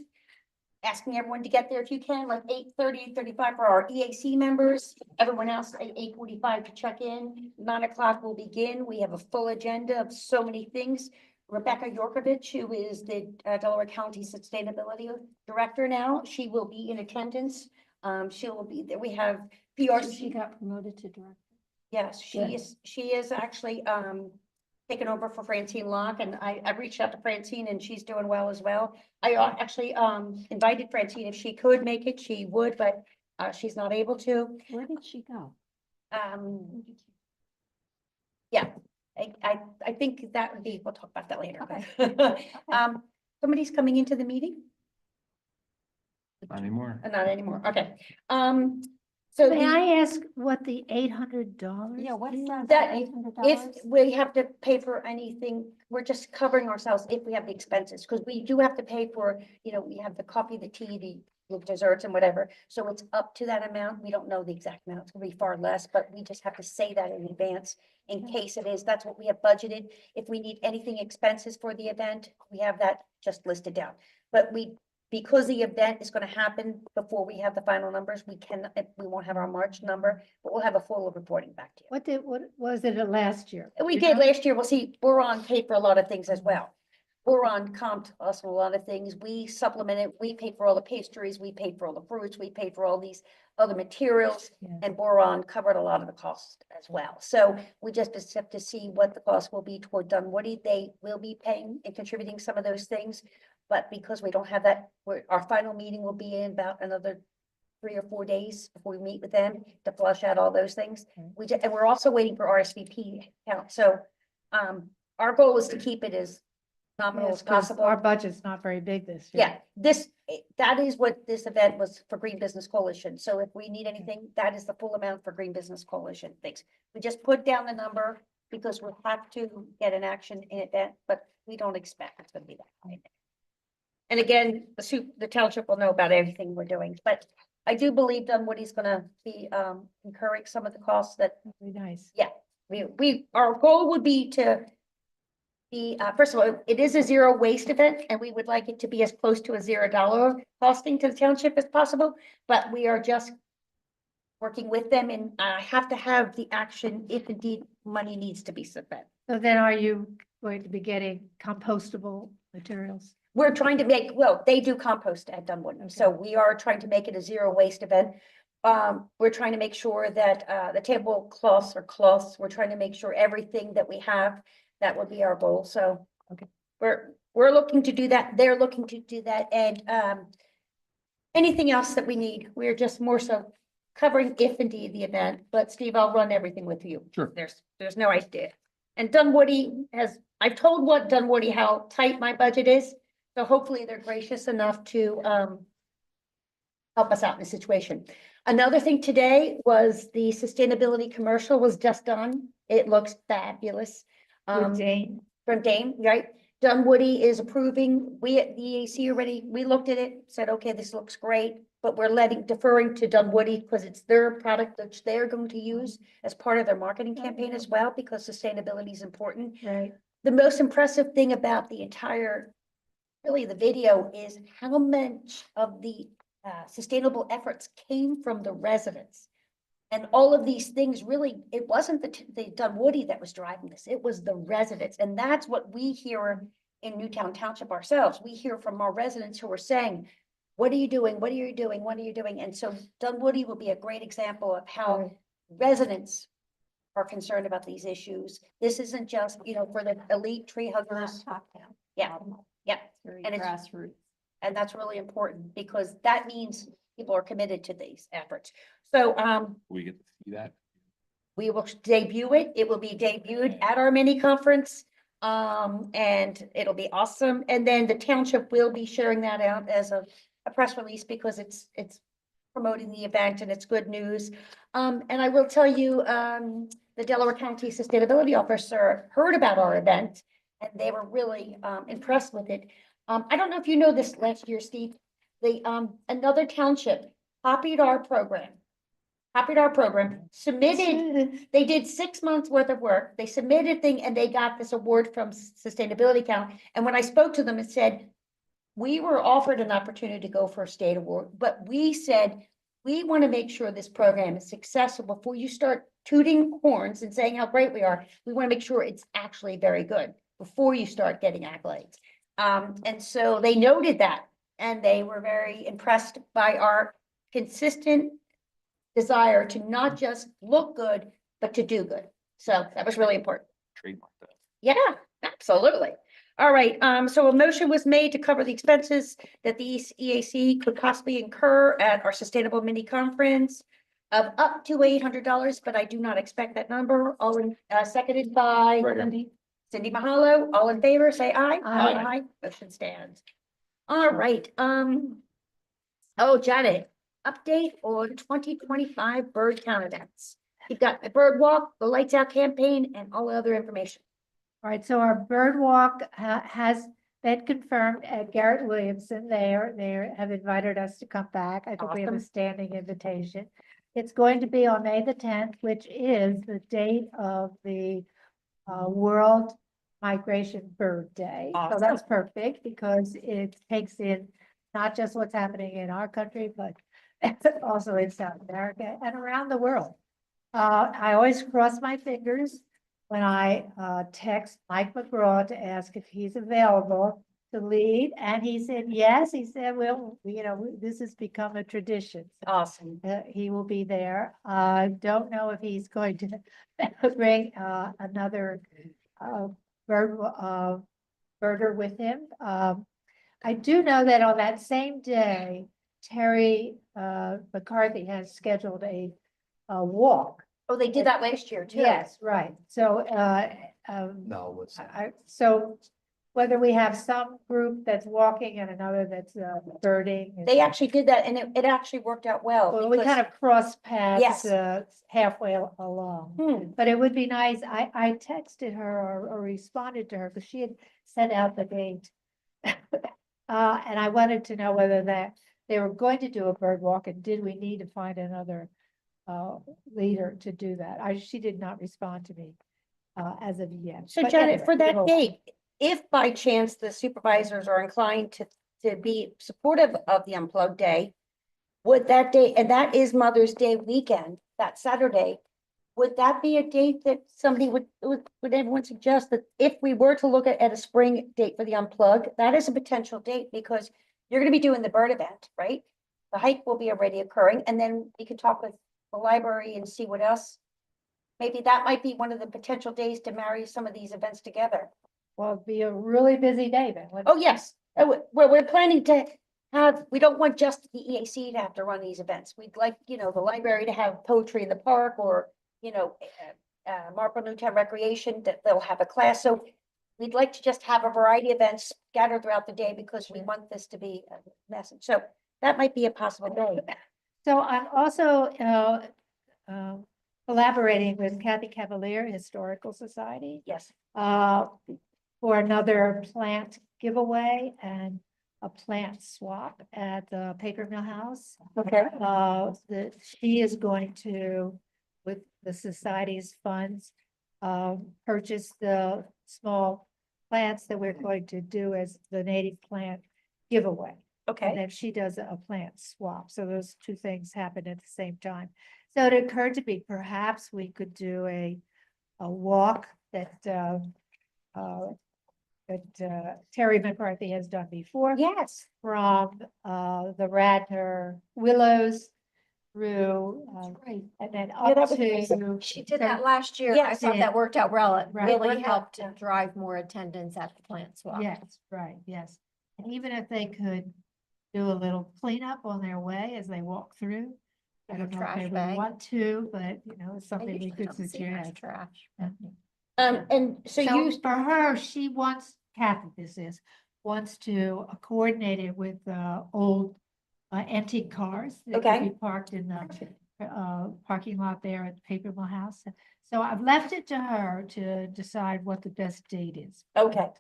[SPEAKER 1] Asking everyone to get there if you can, like 8:30, 8:35 for our EAC members. Everyone else at 8:45 to check in. 9 o'clock will begin. We have a full agenda of so many things. Rebecca Yorkovich, who is the Delaware County Sustainability Director now, she will be in attendance. She will be there. We have
[SPEAKER 4] She
[SPEAKER 1] PRC.
[SPEAKER 4] got promoted to director.
[SPEAKER 1] Yes, she is actually taken over for Francine Locke, and I reached out to Francine and she's doing well as well. I actually invited Francine if she could make it, she would, but she's not able to.
[SPEAKER 4] Where did she go?
[SPEAKER 1] Yeah, I think that would be, we'll talk about that later.
[SPEAKER 4] Okay.
[SPEAKER 1] Somebody's coming into the meeting?
[SPEAKER 6] Not anymore.
[SPEAKER 1] Not anymore, okay. So
[SPEAKER 5] May
[SPEAKER 1] the-
[SPEAKER 5] I ask what the $800?
[SPEAKER 4] Yeah, what's
[SPEAKER 5] is?
[SPEAKER 4] that?
[SPEAKER 1] That
[SPEAKER 4] $800?
[SPEAKER 1] if we have to pay for anything, we're just covering ourselves if we have the expenses, because we do have to pay for, we have the coffee, the tea, the desserts and whatever. So it's up to that amount. We don't know the exact amount. It's gonna be far less, but we just have to say that in advance in case it is. That's what we have budgeted. If we need anything expenses for the event, we have that just listed down. But because the event is gonna happen before we have the final numbers, we won't have our March number, but we'll have a full reporting back to you.
[SPEAKER 5] What was it last year?
[SPEAKER 1] We
[SPEAKER 5] You
[SPEAKER 1] did
[SPEAKER 5] know?
[SPEAKER 1] last year. We'll see, Boron paid for a lot of things as well. Boron comped us a lot of things. We supplemented, we paid for all the pastries, we paid for all the fruits, we paid for all these other materials.
[SPEAKER 5] Yeah.
[SPEAKER 1] And Boron covered a lot of the cost as well. So we just have to see what the cost will be toward Dunwoody. They will be paying and contributing some of those things. But because we don't have that, our final meeting will be in about another 3 or 4 days before we meet with them to flush out all those things.
[SPEAKER 5] Okay.
[SPEAKER 1] And we're also waiting for RSVP count. So our goal is to keep it as nominal
[SPEAKER 5] Yes,
[SPEAKER 1] as
[SPEAKER 5] 'cause
[SPEAKER 1] possible.
[SPEAKER 5] our budget's not very big this year.
[SPEAKER 1] Yeah, that is what this event was for Green Business Coalition. So if we need anything, that is the full amount for Green Business Coalition things. We just put down the number because we'll have to get an action in event, but we don't expect it's gonna be that high. And again, the township will know about everything we're doing, but I do believe Dunwoody's gonna be incurring some of the costs that
[SPEAKER 5] That'd be nice.
[SPEAKER 1] our goal would be to be, first of all, it is a zero waste event and we would like it to be as close to a $0 costing to the township as possible, but we are just working with them and have to have the action if indeed money needs to be spent.
[SPEAKER 5] So then are you going to be getting compostable materials?
[SPEAKER 1] We're trying to they do compost at Dunwoody, so we are trying to make it a zero waste event. We're trying to make sure that the tablecloths or cloths, we're trying to make sure everything that we have, that would be our goal. So
[SPEAKER 5] Okay.
[SPEAKER 1] we're looking to do that. They're looking to do that. And anything else that we need, we're just more so covering if indeed the event. But Steve, I'll run everything with you.
[SPEAKER 3] Sure.
[SPEAKER 1] There's no idea. And Dunwoody I've told Dunwoody how tight my budget is. So hopefully they're gracious enough to help us out in the situation. Another thing today was the sustainability commercial was just done. It looks fabulous.
[SPEAKER 5] With Dane?
[SPEAKER 1] From Dane, right? Dunwoody is approving. We at the EAC already, we looked at it, said, okay, this looks great, but we're deferring to Dunwoody because it's their product that they're going to use as part of their marketing campaign as well, because sustainability is important.
[SPEAKER 5] Right.
[SPEAKER 1] The most impressive thing about the entire, really the video, is how much of the sustainable efforts came from the residents. And all of these things really, it wasn't the Dunwoody that was driving this, it was the residents, and that's what we hear in Newtown Township ourselves. We hear from our residents who are saying, what are you doing? What are you doing? What are you doing? And so Dunwoody will be a great example of how residents are concerned about these issues. This isn't just, for the elite tree huggers.
[SPEAKER 4] Top down.
[SPEAKER 1] Yeah, yeah.
[SPEAKER 4] Very
[SPEAKER 1] And it's-
[SPEAKER 4] grassroots.
[SPEAKER 1] And that's really important because that means people are committed to these efforts. So,
[SPEAKER 6] We get to see that.
[SPEAKER 1] we will debut it. It will be debuted at our mini conference. And it'll be awesome. And then the township will be sharing that out as a press release because it's promoting the event and it's good news. And I will tell you, the Delaware County Sustainability Officer heard about our event and they were really, impressed with it. I don't know if you know this last year, Steve, another township copied our program, submitted, they did 6 months worth of work. They submitted thing and they got this award from Sustainability County. And when I spoke to them, it said, we were offered an opportunity to go for a state award, but we said, we want to make sure this program is successful before you start tooting horns and saying how great we are. We want to make sure it's actually very good before you start getting accolades. And so they noted that and they were very impressed by our consistent desire to not just look good, but to do good. So that was really important.
[SPEAKER 6] Trademark that.
[SPEAKER 1] Yeah, absolutely. All right, so a motion was made to cover the expenses that the EAC could possibly incur at our sustainable mini conference of up to $800, but I do not expect that number. All in, seconded by
[SPEAKER 2] Right.
[SPEAKER 1] Cindy Mahalo. All in favor, say aye.
[SPEAKER 5] Aye.
[SPEAKER 1] Motion stands. All right, oh, Janet, update on 2025 bird count events. You've got a bird walk, the lights out campaign, and all other information.
[SPEAKER 5] All right, so our bird walk has been confirmed at Garrett Williamson. They have invited us to come back. I think we have a
[SPEAKER 1] Awesome.
[SPEAKER 5] standing invitation. It's going to be on May the 10th, which is the date of the World Migration Bird Day. So
[SPEAKER 1] Awesome.
[SPEAKER 5] that's perfect because it takes in not just what's happening in our country, but also in South America and around the world. I always cross my fingers when I text Mike McGraw to ask if he's available to lead, and he said, yes, he said, well, this has become a tradition.
[SPEAKER 1] Awesome.
[SPEAKER 5] He will be there. I don't know if he's going to bring another birder with him. I do know that on that same day, Terry McCarthy has scheduled a walk.
[SPEAKER 1] Oh, they did that last year too.
[SPEAKER 5] Yes, right. So,
[SPEAKER 2] No, what's,
[SPEAKER 5] so whether we have some group that's walking and another that's birding.
[SPEAKER 1] They actually did that and it actually worked out well.
[SPEAKER 5] Well, we
[SPEAKER 1] because-
[SPEAKER 5] kind of cross paths
[SPEAKER 1] Yes.
[SPEAKER 5] halfway along.
[SPEAKER 1] Hmm.
[SPEAKER 5] But it would be nice, I texted her or responded to her because she had sent out the date. And I wanted to know whether that they were going to do a bird walk and did we need to find another leader to do that. She did not respond to me as of yet.
[SPEAKER 1] So
[SPEAKER 5] But
[SPEAKER 1] Janet,
[SPEAKER 5] anyway,
[SPEAKER 1] for that
[SPEAKER 5] we'll-
[SPEAKER 1] date, if by chance the supervisors are inclined to be supportive of the Unplugged Day, would that day, and that is Mother's Day weekend, that Saturday, would that be a date that somebody would everyone suggest that if we were to look at a spring date for the Unplug, that is a potential date because you're gonna be doing the bird event, right? The hike will be already occurring, and then we could talk with the library and see what else. Maybe that might be one of the potential days to marry some of these events together.
[SPEAKER 5] Well, it'd be a really busy day then. wouldn't
[SPEAKER 1] Oh, yes, we're planning to have, we don't want just the EAC to have to run these events. We'd like, the library to have poetry in the park or, Marple Newtown Recreation, that they'll have a class. So we'd like to just have a variety of events scattered throughout the day because we want this to be a message. So that might be a possible day.
[SPEAKER 5] So I'm also collaborating with Kathy Cavalier Historical Society
[SPEAKER 1] Yes.
[SPEAKER 5] for another plant giveaway and a plant swap at the Paper Mill House.
[SPEAKER 1] Okay.
[SPEAKER 5] She is going to, with the society's funds, purchase the small plants that we're going to do as the native plant giveaway. And
[SPEAKER 1] Okay,
[SPEAKER 5] then she does a plant swap. So those two things happen at the same time. So it occurred to me, perhaps we could do a walk that, Terry McCarthy has done before.
[SPEAKER 1] yes,
[SPEAKER 5] From, the Radnor Willows through,
[SPEAKER 4] Right.
[SPEAKER 5] and then
[SPEAKER 1] Yeah,
[SPEAKER 5] up
[SPEAKER 1] that was nice.
[SPEAKER 5] to.
[SPEAKER 4] She did that last year. I
[SPEAKER 1] Yes,
[SPEAKER 4] thought that worked out well. It
[SPEAKER 5] Right.
[SPEAKER 4] really
[SPEAKER 1] Right.
[SPEAKER 4] helped to drive more attendance at the plant swap.
[SPEAKER 5] Yes, right, yes. And even if they could do a little cleanup on their way as they walk through. I
[SPEAKER 4] And a
[SPEAKER 5] don't know if
[SPEAKER 4] trash
[SPEAKER 5] they would
[SPEAKER 4] bag.
[SPEAKER 5] want to, but you know, it's
[SPEAKER 4] I
[SPEAKER 5] something we
[SPEAKER 4] usually
[SPEAKER 5] could
[SPEAKER 4] don't see much
[SPEAKER 5] suggest.
[SPEAKER 4] trash.
[SPEAKER 1] and so
[SPEAKER 5] So
[SPEAKER 1] you,
[SPEAKER 5] for her, she wants, Kathy, this is, wants to coordinate it with old antique cars that could
[SPEAKER 1] Okay.
[SPEAKER 5] be parked in the parking lot there at the Paper Mill House. So I've left it to her to decide what the best date is.
[SPEAKER 1] okay.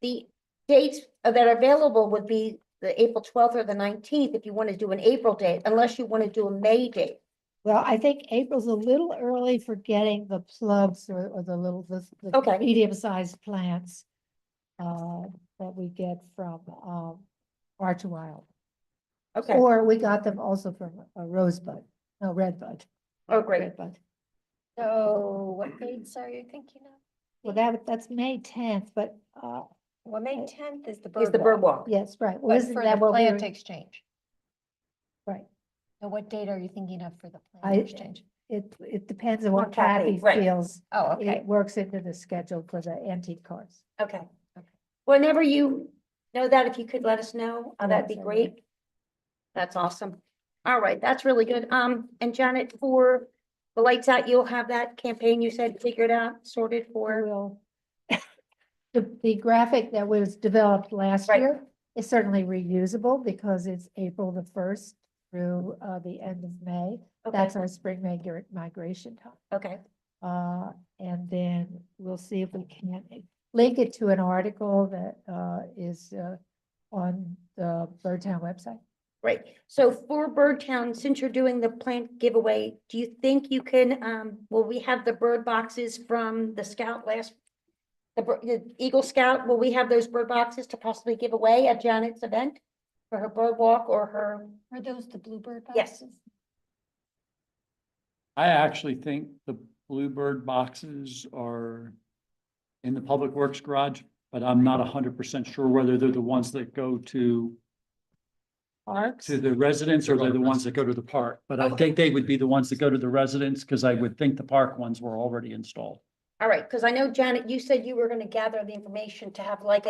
[SPEAKER 1] The dates that are available would be the April 12th or the 19th, if you want to do an April date, unless you want to do a May date.
[SPEAKER 5] Well, I think April's a little early for getting the plugs or the little, the
[SPEAKER 1] Okay.
[SPEAKER 5] medium-sized plants that we get from Arch Wild.
[SPEAKER 1] Okay,
[SPEAKER 5] Or we got them also from Rosebud, no, Redbud.
[SPEAKER 1] oh, great.
[SPEAKER 5] Redbud.
[SPEAKER 4] So what dates are you thinking of?
[SPEAKER 5] Well, that's May 10th, but
[SPEAKER 4] Well, May 10th is the
[SPEAKER 1] Is
[SPEAKER 4] bird
[SPEAKER 1] the bird
[SPEAKER 4] walk.
[SPEAKER 1] walk.
[SPEAKER 5] yes, right. Well,
[SPEAKER 4] But
[SPEAKER 5] isn't
[SPEAKER 4] for
[SPEAKER 5] that
[SPEAKER 4] the
[SPEAKER 5] what we
[SPEAKER 4] plant
[SPEAKER 5] were-
[SPEAKER 4] exchange.
[SPEAKER 5] Right.
[SPEAKER 4] So what date are you thinking of for the
[SPEAKER 5] I-
[SPEAKER 4] plant exchange?
[SPEAKER 5] It depends on
[SPEAKER 1] On
[SPEAKER 5] what Kathy
[SPEAKER 1] Kathy, right.
[SPEAKER 5] feels.
[SPEAKER 4] Oh, okay.
[SPEAKER 5] It works into the schedule for the antique cars.
[SPEAKER 1] Okay. Whenever you know that, if you could let us know, that'd be
[SPEAKER 5] Yes, I will.
[SPEAKER 1] great. That's awesome. All right, that's really good. And Janet, for the lights out, you'll have that campaign you said figured out, sorted
[SPEAKER 5] We
[SPEAKER 1] for,
[SPEAKER 5] will. The graphic that was developed last
[SPEAKER 1] Right.
[SPEAKER 5] year is certainly reusable because it's April the 1st through the end of May.
[SPEAKER 1] okay,
[SPEAKER 5] That's our spring migration time.
[SPEAKER 1] okay,
[SPEAKER 5] And then we'll see if we can link it to an article that is on the Birdtown website.
[SPEAKER 1] great. So for Birdtown, since you're doing the plant giveaway, do you think you can, will we have the bird boxes from the scout the Eagle Scout, will we have those bird boxes to possibly give away at Janet's event? For her bird walk or her,
[SPEAKER 4] Are those the bluebird
[SPEAKER 1] Yes.
[SPEAKER 4] boxes?
[SPEAKER 3] I actually think the Bluebird boxes are in the Public Works garage, but I'm not 100% sure whether they're the ones that go to
[SPEAKER 5] Parks.
[SPEAKER 3] the residents or they're the ones that go to the park. But I think they would be the ones that go to the residents because I would think the park ones were already installed.
[SPEAKER 1] all right, because I know Janet, you said you were gonna gather the information to have like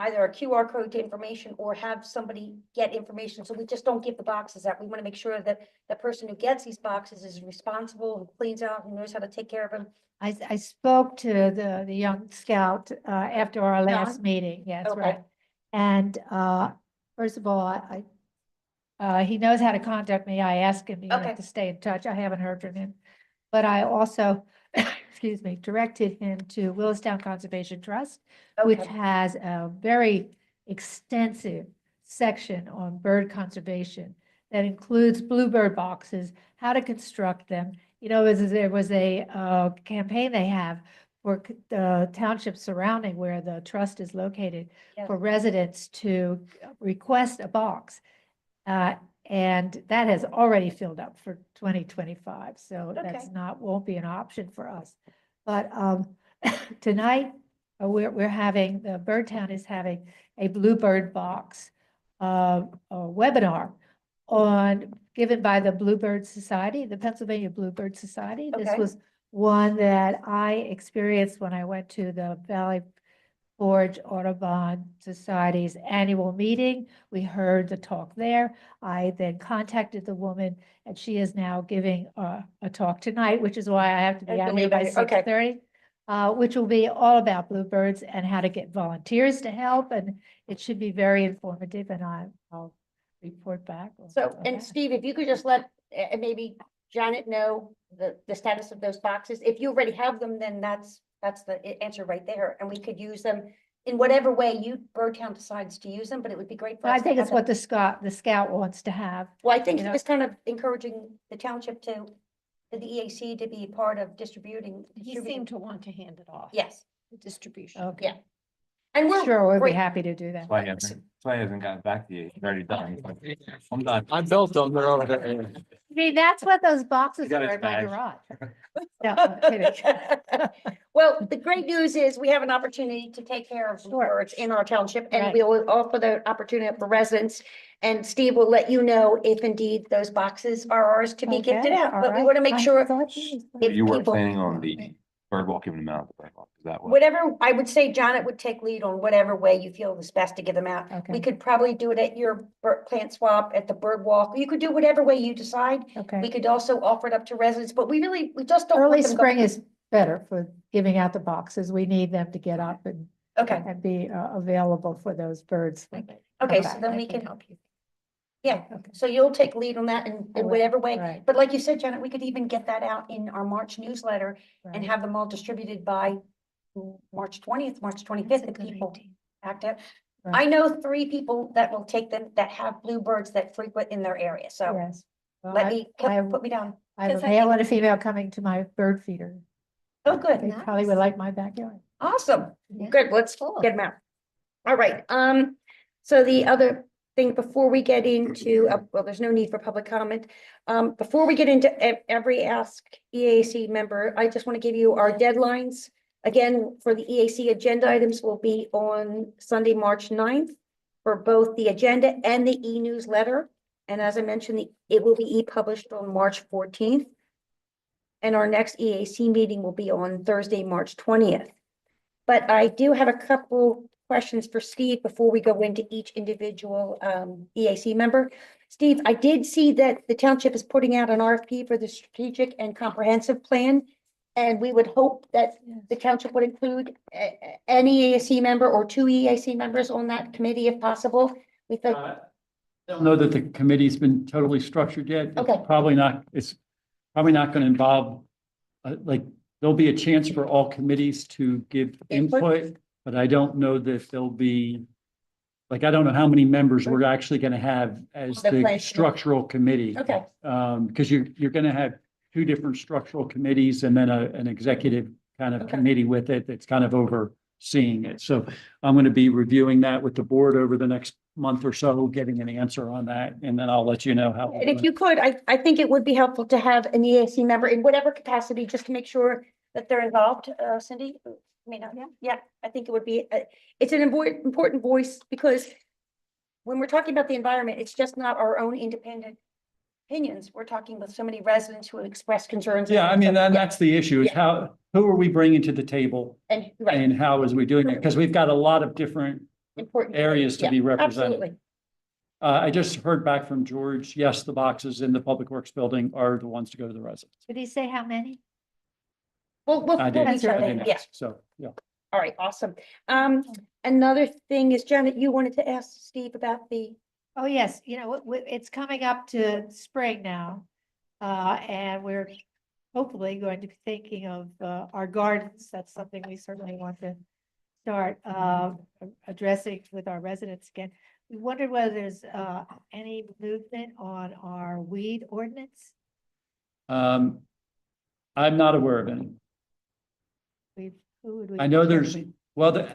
[SPEAKER 1] either a QR code to information or have somebody get information, so we just don't give the boxes out. We want to make sure that the person who gets these boxes is responsible and cleans out and knows how to take care of them.
[SPEAKER 5] I spoke to the young scout after our last
[SPEAKER 1] John?
[SPEAKER 5] meeting, yes,
[SPEAKER 1] Okay.
[SPEAKER 5] right. And first of all, he knows how to contact me. I asked him,
[SPEAKER 1] Okay.
[SPEAKER 5] to stay in touch. I haven't heard from him. But I also, excuse me, directed him to Willistown Conservation Trust, which
[SPEAKER 1] Okay,
[SPEAKER 5] has a very extensive section on bird conservation that includes bluebird boxes, how to construct them. You know, there was a campaign they have for the township surrounding where the trust is located
[SPEAKER 1] Yeah.
[SPEAKER 5] for residents to request a box. And that has already filled up for 2025, so that's
[SPEAKER 1] Okay.
[SPEAKER 5] won't be an option for us. But tonight, we're having, the Birdtown is having a Bluebird box a webinar given by the Bluebird Society, the Pennsylvania Bluebird Society. This
[SPEAKER 1] Okay.
[SPEAKER 5] was one that I experienced when I went to the Valley Forge Audubon Society's annual meeting. We heard the talk there. I then contacted the woman and she is now giving a talk tonight, which is why I have to be out here by
[SPEAKER 1] Okay.
[SPEAKER 5] 6:30. Which will be all about bluebirds and how to get volunteers to help, and it should be very informative, and I'll report back.
[SPEAKER 1] so,
[SPEAKER 5] on
[SPEAKER 1] and
[SPEAKER 5] that.
[SPEAKER 1] Steve, if you could just let, maybe Janet know the status of those boxes. If you already have them, then that's the answer right there, and we could use them in whatever way Birdtown decides to use them, but it would be great for us.
[SPEAKER 5] I
[SPEAKER 1] to
[SPEAKER 5] think
[SPEAKER 1] have
[SPEAKER 5] it's
[SPEAKER 1] them.
[SPEAKER 5] what the scout wants to have.
[SPEAKER 1] Well, I think
[SPEAKER 5] you
[SPEAKER 1] he
[SPEAKER 5] know-
[SPEAKER 1] was kind of encouraging the township to the EAC to be part of distributing.
[SPEAKER 4] He seemed to want to hand it off.
[SPEAKER 1] Yes,
[SPEAKER 4] The distribution.
[SPEAKER 5] Okay.
[SPEAKER 1] Yeah. And we're
[SPEAKER 5] Sure, we'd be
[SPEAKER 1] great.
[SPEAKER 5] happy to do that.
[SPEAKER 6] That's why he hasn't gotten back to you. He's already done. I'm done.
[SPEAKER 2] I built them, they're over there.
[SPEAKER 5] I mean, that's what those boxes
[SPEAKER 6] got
[SPEAKER 5] are
[SPEAKER 6] his
[SPEAKER 5] in my
[SPEAKER 6] badge.
[SPEAKER 5] garage. No, I'm kidding.
[SPEAKER 1] Well, the great news is we have an opportunity to take care of
[SPEAKER 5] Sure.
[SPEAKER 1] birds in our township, and
[SPEAKER 5] Right.
[SPEAKER 1] we will offer the opportunity for residents. And Steve will let you know if indeed those boxes are ours to be gifted
[SPEAKER 5] Okay,
[SPEAKER 1] out,
[SPEAKER 5] all
[SPEAKER 1] but we
[SPEAKER 5] right.
[SPEAKER 1] want to make
[SPEAKER 5] I
[SPEAKER 1] sure
[SPEAKER 5] thought you was-
[SPEAKER 1] if
[SPEAKER 6] You weren't
[SPEAKER 1] people-
[SPEAKER 6] planning on the bird walk, giving them out the bird walk, is that what?
[SPEAKER 1] whatever, I would say Janet would take lead on whatever way you feel is best to give them out.
[SPEAKER 5] Okay.
[SPEAKER 1] We could probably do it at your plant swap, at the bird walk. You could do whatever way you decide. We
[SPEAKER 5] Okay,
[SPEAKER 1] could also offer it up to residents, but we just don't.
[SPEAKER 5] early
[SPEAKER 1] want them go-
[SPEAKER 5] spring is better for giving out the boxes. We need them to get up
[SPEAKER 1] Okay,
[SPEAKER 5] and be available for those birds. when they come
[SPEAKER 1] okay, so
[SPEAKER 5] back.
[SPEAKER 1] then
[SPEAKER 5] I
[SPEAKER 1] we can,
[SPEAKER 5] help you.
[SPEAKER 1] yeah,
[SPEAKER 5] Okay.
[SPEAKER 1] so you'll take lead on that in
[SPEAKER 5] I will,
[SPEAKER 1] whatever way.
[SPEAKER 5] right.
[SPEAKER 1] But like you said, Janet, we could even get that out in our March newsletter and
[SPEAKER 5] Right.
[SPEAKER 1] have them all distributed by March 20th, March
[SPEAKER 5] That's
[SPEAKER 1] twenty-fifth,
[SPEAKER 5] a
[SPEAKER 1] if
[SPEAKER 5] good
[SPEAKER 1] people
[SPEAKER 5] idea.
[SPEAKER 1] act up.
[SPEAKER 5] Right.
[SPEAKER 1] I know 3 people that will take them, that have bluebirds that frequent in their area, so
[SPEAKER 5] Yes. Well,
[SPEAKER 1] let
[SPEAKER 5] I
[SPEAKER 1] me,
[SPEAKER 5] I have-
[SPEAKER 1] put me down.
[SPEAKER 5] I have a
[SPEAKER 1] 'cause I
[SPEAKER 5] male
[SPEAKER 1] think-
[SPEAKER 5] and a female coming to my bird feeder.
[SPEAKER 1] Oh, good,
[SPEAKER 5] They probably would like my backyard.
[SPEAKER 1] awesome,
[SPEAKER 4] Yeah.
[SPEAKER 1] good, let's get them out. All right, so the other thing before we get into, well, there's no need for public comment. Before we get into every Ask EAC member, I just want to give you our deadlines. Again, for the EAC agenda items will be on Sunday, March 9th for both the agenda and the e-newsletter. And as I mentioned, it will be e-published on March 14th. And our next EAC meeting will be on Thursday, March 20th. But I do have a couple questions for Steve before we go into each individual EAC member. Steve, I did see that the township is putting out an RFP for the strategic and comprehensive plan. And we would hope that the township would include an EAC member or 2 EAC members on that committee if possible. We thought,
[SPEAKER 3] I don't know that the committee's been totally structured yet. It's
[SPEAKER 1] Okay.
[SPEAKER 3] probably not going to involve, like, there'll be a chance for all committees to give
[SPEAKER 1] Input.
[SPEAKER 3] input, but I don't know that there'll be, like, I don't know how many members we're actually going to have as
[SPEAKER 1] The plan
[SPEAKER 3] the
[SPEAKER 1] committee.
[SPEAKER 3] structural committee.
[SPEAKER 1] okay,
[SPEAKER 3] Because you're going to have 2 different structural committees and then an executive kind of
[SPEAKER 1] Okay.
[SPEAKER 3] committee with it that's kind of overseeing it. So I'm going to be reviewing that with the board over the next month or so, getting an answer on that, and then I'll let you know how.
[SPEAKER 1] and if you could, I think it would be helpful to have an EAC member in whatever capacity, just to make sure that they're involved, Cindy. Yeah, I think it would be, it's an important voice, because when we're talking about the environment, it's just not our own independent opinions. We're talking with so many residents who have expressed concerns.
[SPEAKER 3] Yeah, I mean,
[SPEAKER 1] Yeah,
[SPEAKER 3] that's the issue, is who are we bringing to the table
[SPEAKER 1] And, right,
[SPEAKER 3] and how is we doing it? Because we've got a lot of different
[SPEAKER 1] important.
[SPEAKER 3] areas to
[SPEAKER 1] Yeah,
[SPEAKER 3] be represented.
[SPEAKER 1] Absolutely.
[SPEAKER 3] I just heard back from George, yes, the boxes in the Public Works building are the ones to go to the residents.
[SPEAKER 5] Did he say how many?
[SPEAKER 1] We'll
[SPEAKER 3] I did,
[SPEAKER 1] reach
[SPEAKER 3] I
[SPEAKER 1] out to
[SPEAKER 3] did
[SPEAKER 1] him. Yeah,
[SPEAKER 3] ask, so, yeah.
[SPEAKER 1] all right, awesome. Another thing is, Janet, you wanted to ask Steve about the,
[SPEAKER 5] Oh, yes, it's coming up to spring now. And we're hopefully going to be thinking of our gardens. That's something we certainly want to start addressing with our residents again. We wondered whether there's any movement on our weed ordinance.
[SPEAKER 3] I'm not aware of any.
[SPEAKER 5] Who would we?
[SPEAKER 3] I know there's,
[SPEAKER 5] potentially-
[SPEAKER 3] well,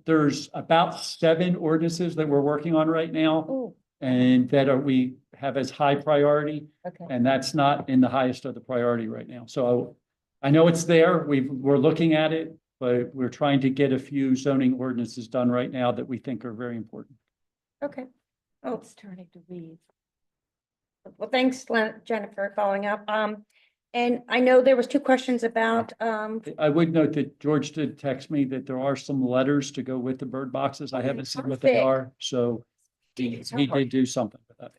[SPEAKER 3] there's about 7 ordinances that we're working on right now.
[SPEAKER 1] oh,
[SPEAKER 3] And that we have as high priority,
[SPEAKER 1] okay,
[SPEAKER 3] and that's not in the highest of the priority right now. So I know it's there, we're looking at it, but we're trying to get a few zoning ordinances done right now that we think are very important.
[SPEAKER 1] okay. Oh,
[SPEAKER 5] It's turning to weeds.
[SPEAKER 1] well, thanks, Janet, for following up. And I know there was 2 questions about,
[SPEAKER 3] I would note that George did text me that there are some letters to go with the bird boxes. I haven't seen what they
[SPEAKER 1] perfect.
[SPEAKER 3] are, so he did do something with that.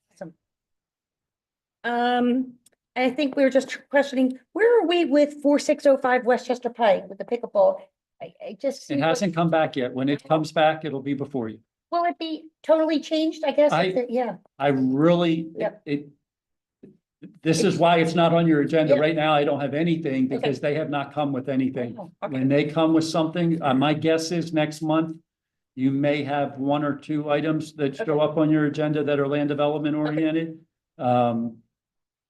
[SPEAKER 1] I think we were just questioning, where are we with 4605 Westchester Pike with the pickleball? I just. see
[SPEAKER 3] It
[SPEAKER 1] what-
[SPEAKER 3] hasn't come back yet. When it comes back, it'll be before you.
[SPEAKER 1] Will it be totally changed, I guess? Yeah,
[SPEAKER 3] I really,
[SPEAKER 1] Yep.
[SPEAKER 3] this is why it's not on your agenda.
[SPEAKER 1] Yep.
[SPEAKER 3] Right now, I don't have anything because they have not come with anything.
[SPEAKER 1] Oh, okay.
[SPEAKER 3] When they come with something, my guess is next month, you may have 1 or 2 items that show up on your agenda that are land development oriented.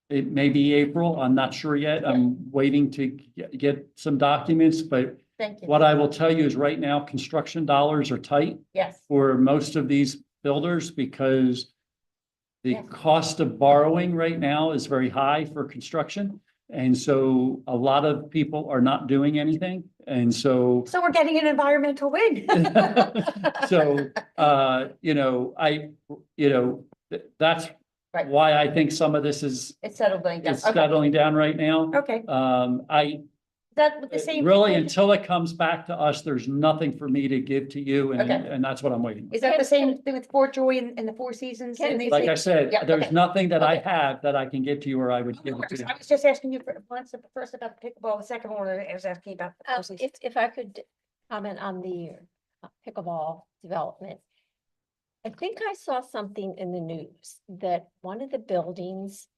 [SPEAKER 3] It may be April, I'm not sure yet. I'm waiting to get some documents, but
[SPEAKER 1] Thank you.
[SPEAKER 3] What I will tell you is right now, construction dollars are tight
[SPEAKER 1] Yes,
[SPEAKER 3] for most of these builders because the
[SPEAKER 1] Yes.
[SPEAKER 3] cost of borrowing right now is very high for construction. And so a lot of people are not doing anything. And so,
[SPEAKER 1] so we're getting an environmental win.
[SPEAKER 3] so, that's
[SPEAKER 1] Right.
[SPEAKER 3] why I think some of this is
[SPEAKER 1] It's settling down. Okay.
[SPEAKER 3] settling down right now.
[SPEAKER 1] Okay, that with the same.
[SPEAKER 3] Really, until it comes back to us, there's nothing for me to give to you,
[SPEAKER 1] Okay.
[SPEAKER 3] and that's what I'm waiting.
[SPEAKER 1] Is that the same thing with Fort Joy and the Four Seasons?
[SPEAKER 4] Can-
[SPEAKER 1] and these
[SPEAKER 3] Like I
[SPEAKER 1] things?
[SPEAKER 3] said,
[SPEAKER 1] Yeah,
[SPEAKER 3] there's
[SPEAKER 1] okay.
[SPEAKER 3] nothing that I
[SPEAKER 1] Okay.
[SPEAKER 3] have that I can give to you, or I would give it to you.
[SPEAKER 1] I was just asking you first about the pickleball, the second one, I was asking about. the Four Seasons.
[SPEAKER 4] If I could comment on the pickleball development. I think I saw something in the news that one of the buildings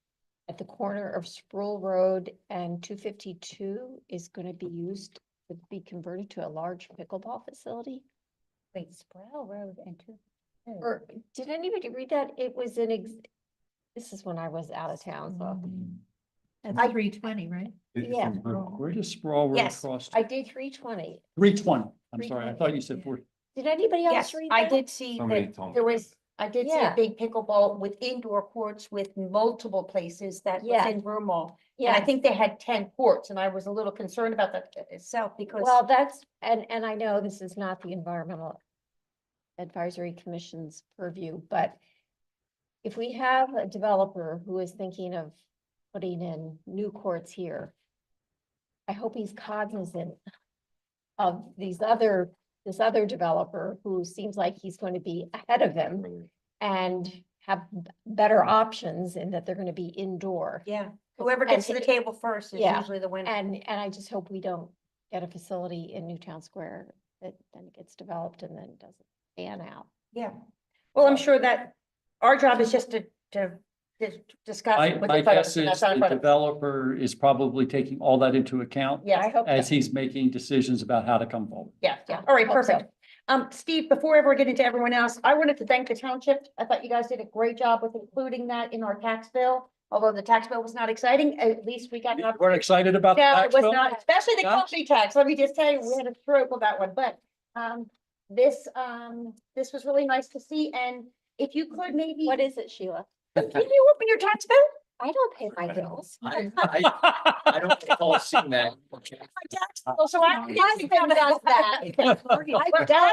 [SPEAKER 4] at the corner of Sproul Road and 252 is going to be used to be converted to a large pickleball facility.
[SPEAKER 1] Wait, Sproul Road and two.
[SPEAKER 4] Or did anybody read that? It was this is when I was out of town, so.
[SPEAKER 5] At
[SPEAKER 1] I-
[SPEAKER 5] 320, right?
[SPEAKER 4] Yeah.
[SPEAKER 3] Where does Sprawl Road
[SPEAKER 1] Yes,
[SPEAKER 3] cross?
[SPEAKER 1] I did,
[SPEAKER 4] 320.
[SPEAKER 3] 320. I'm sorry, I
[SPEAKER 4] 320,
[SPEAKER 3] thought you said 4.
[SPEAKER 4] Did anybody
[SPEAKER 1] yes,
[SPEAKER 4] else read
[SPEAKER 1] I
[SPEAKER 4] that?
[SPEAKER 1] did see
[SPEAKER 6] Somebody
[SPEAKER 1] that
[SPEAKER 6] told me
[SPEAKER 1] there
[SPEAKER 6] about
[SPEAKER 1] was, I did see a
[SPEAKER 4] Yeah.
[SPEAKER 1] big pickleball with indoor courts with multiple places that was
[SPEAKER 4] Yeah.
[SPEAKER 1] in Broomall. And
[SPEAKER 4] Yeah.
[SPEAKER 1] I think they had 10 courts, and I was a little concerned about that itself because.
[SPEAKER 4] Well, that's, and I know this is not the Environmental Advisory Commission's purview, but if we have a developer who is thinking of putting in new courts here, I hope he's cognizant of this other developer who seems like he's going to be ahead of him and have better options in that they're going to be indoor.
[SPEAKER 1] Yeah, whoever gets to the table first is
[SPEAKER 4] Yeah,
[SPEAKER 1] usually the winner.
[SPEAKER 4] And I just hope we don't get a facility in Newtown Square that then gets developed and then doesn't pan out.
[SPEAKER 1] Yeah, well, I'm sure that our job is just to discuss.
[SPEAKER 3] My,
[SPEAKER 1] it with
[SPEAKER 3] my
[SPEAKER 1] the
[SPEAKER 3] guess
[SPEAKER 1] developer,
[SPEAKER 3] is
[SPEAKER 1] that's not in
[SPEAKER 3] the
[SPEAKER 1] front of us.
[SPEAKER 3] developer is probably taking all that into account
[SPEAKER 4] I
[SPEAKER 1] Yes,
[SPEAKER 4] hope.
[SPEAKER 3] as
[SPEAKER 4] so.
[SPEAKER 3] he's making decisions about how to come forward.
[SPEAKER 1] yeah,
[SPEAKER 4] Yeah,
[SPEAKER 1] all right,
[SPEAKER 4] hope so.
[SPEAKER 1] perfect. Steve, before I ever get into everyone else, I wanted to thank the township. I thought you guys did a great job with including that in our tax bill. Although the tax bill was not exciting, at least we got. an
[SPEAKER 3] We're excited about the
[SPEAKER 1] No, it
[SPEAKER 3] tax
[SPEAKER 1] was
[SPEAKER 3] bill.
[SPEAKER 1] not, especially the
[SPEAKER 3] Yeah.
[SPEAKER 1] company tax. Let me just tell you, we had a stroke on that one, but this was really nice to see. And if you could maybe.
[SPEAKER 4] What is it, Sheila?
[SPEAKER 1] Can you open your tax bill?
[SPEAKER 4] I don't pay my bills.
[SPEAKER 2] I don't recall seeing that.
[SPEAKER 1] My tax bill, so I.
[SPEAKER 4] My husband does that.
[SPEAKER 1] I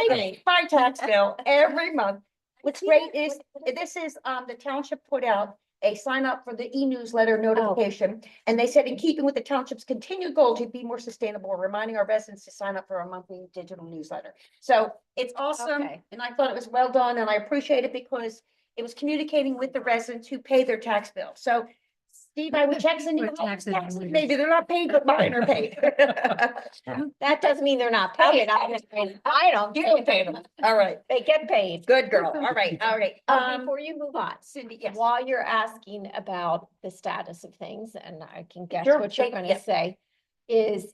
[SPEAKER 1] pay my tax bill every month. What's great is, this is, the township put out a sign up for the e-newsletter notification. And they said in keeping with the township's continued goal to be more sustainable, reminding our residents to sign up for our monthly digital newsletter. So it's awesome.
[SPEAKER 4] Okay.
[SPEAKER 1] And I thought it was well done, and I appreciate it because it was communicating with the residents who pay their tax bill. So Steve, I would check some.
[SPEAKER 5] For taxes and wages.
[SPEAKER 1] Maybe they're not paid, but mine are paid.
[SPEAKER 4] That doesn't mean they're not paid. I don't.
[SPEAKER 1] You don't pay them. All right.
[SPEAKER 4] They get paid.
[SPEAKER 1] Good girl. All right, all right.
[SPEAKER 4] Before you move on,
[SPEAKER 1] Cindy, yes.
[SPEAKER 4] while you're asking about the status of things, and I can guess
[SPEAKER 1] Sure,
[SPEAKER 4] what you're
[SPEAKER 1] take-
[SPEAKER 4] gonna
[SPEAKER 1] yeah.
[SPEAKER 4] say, is,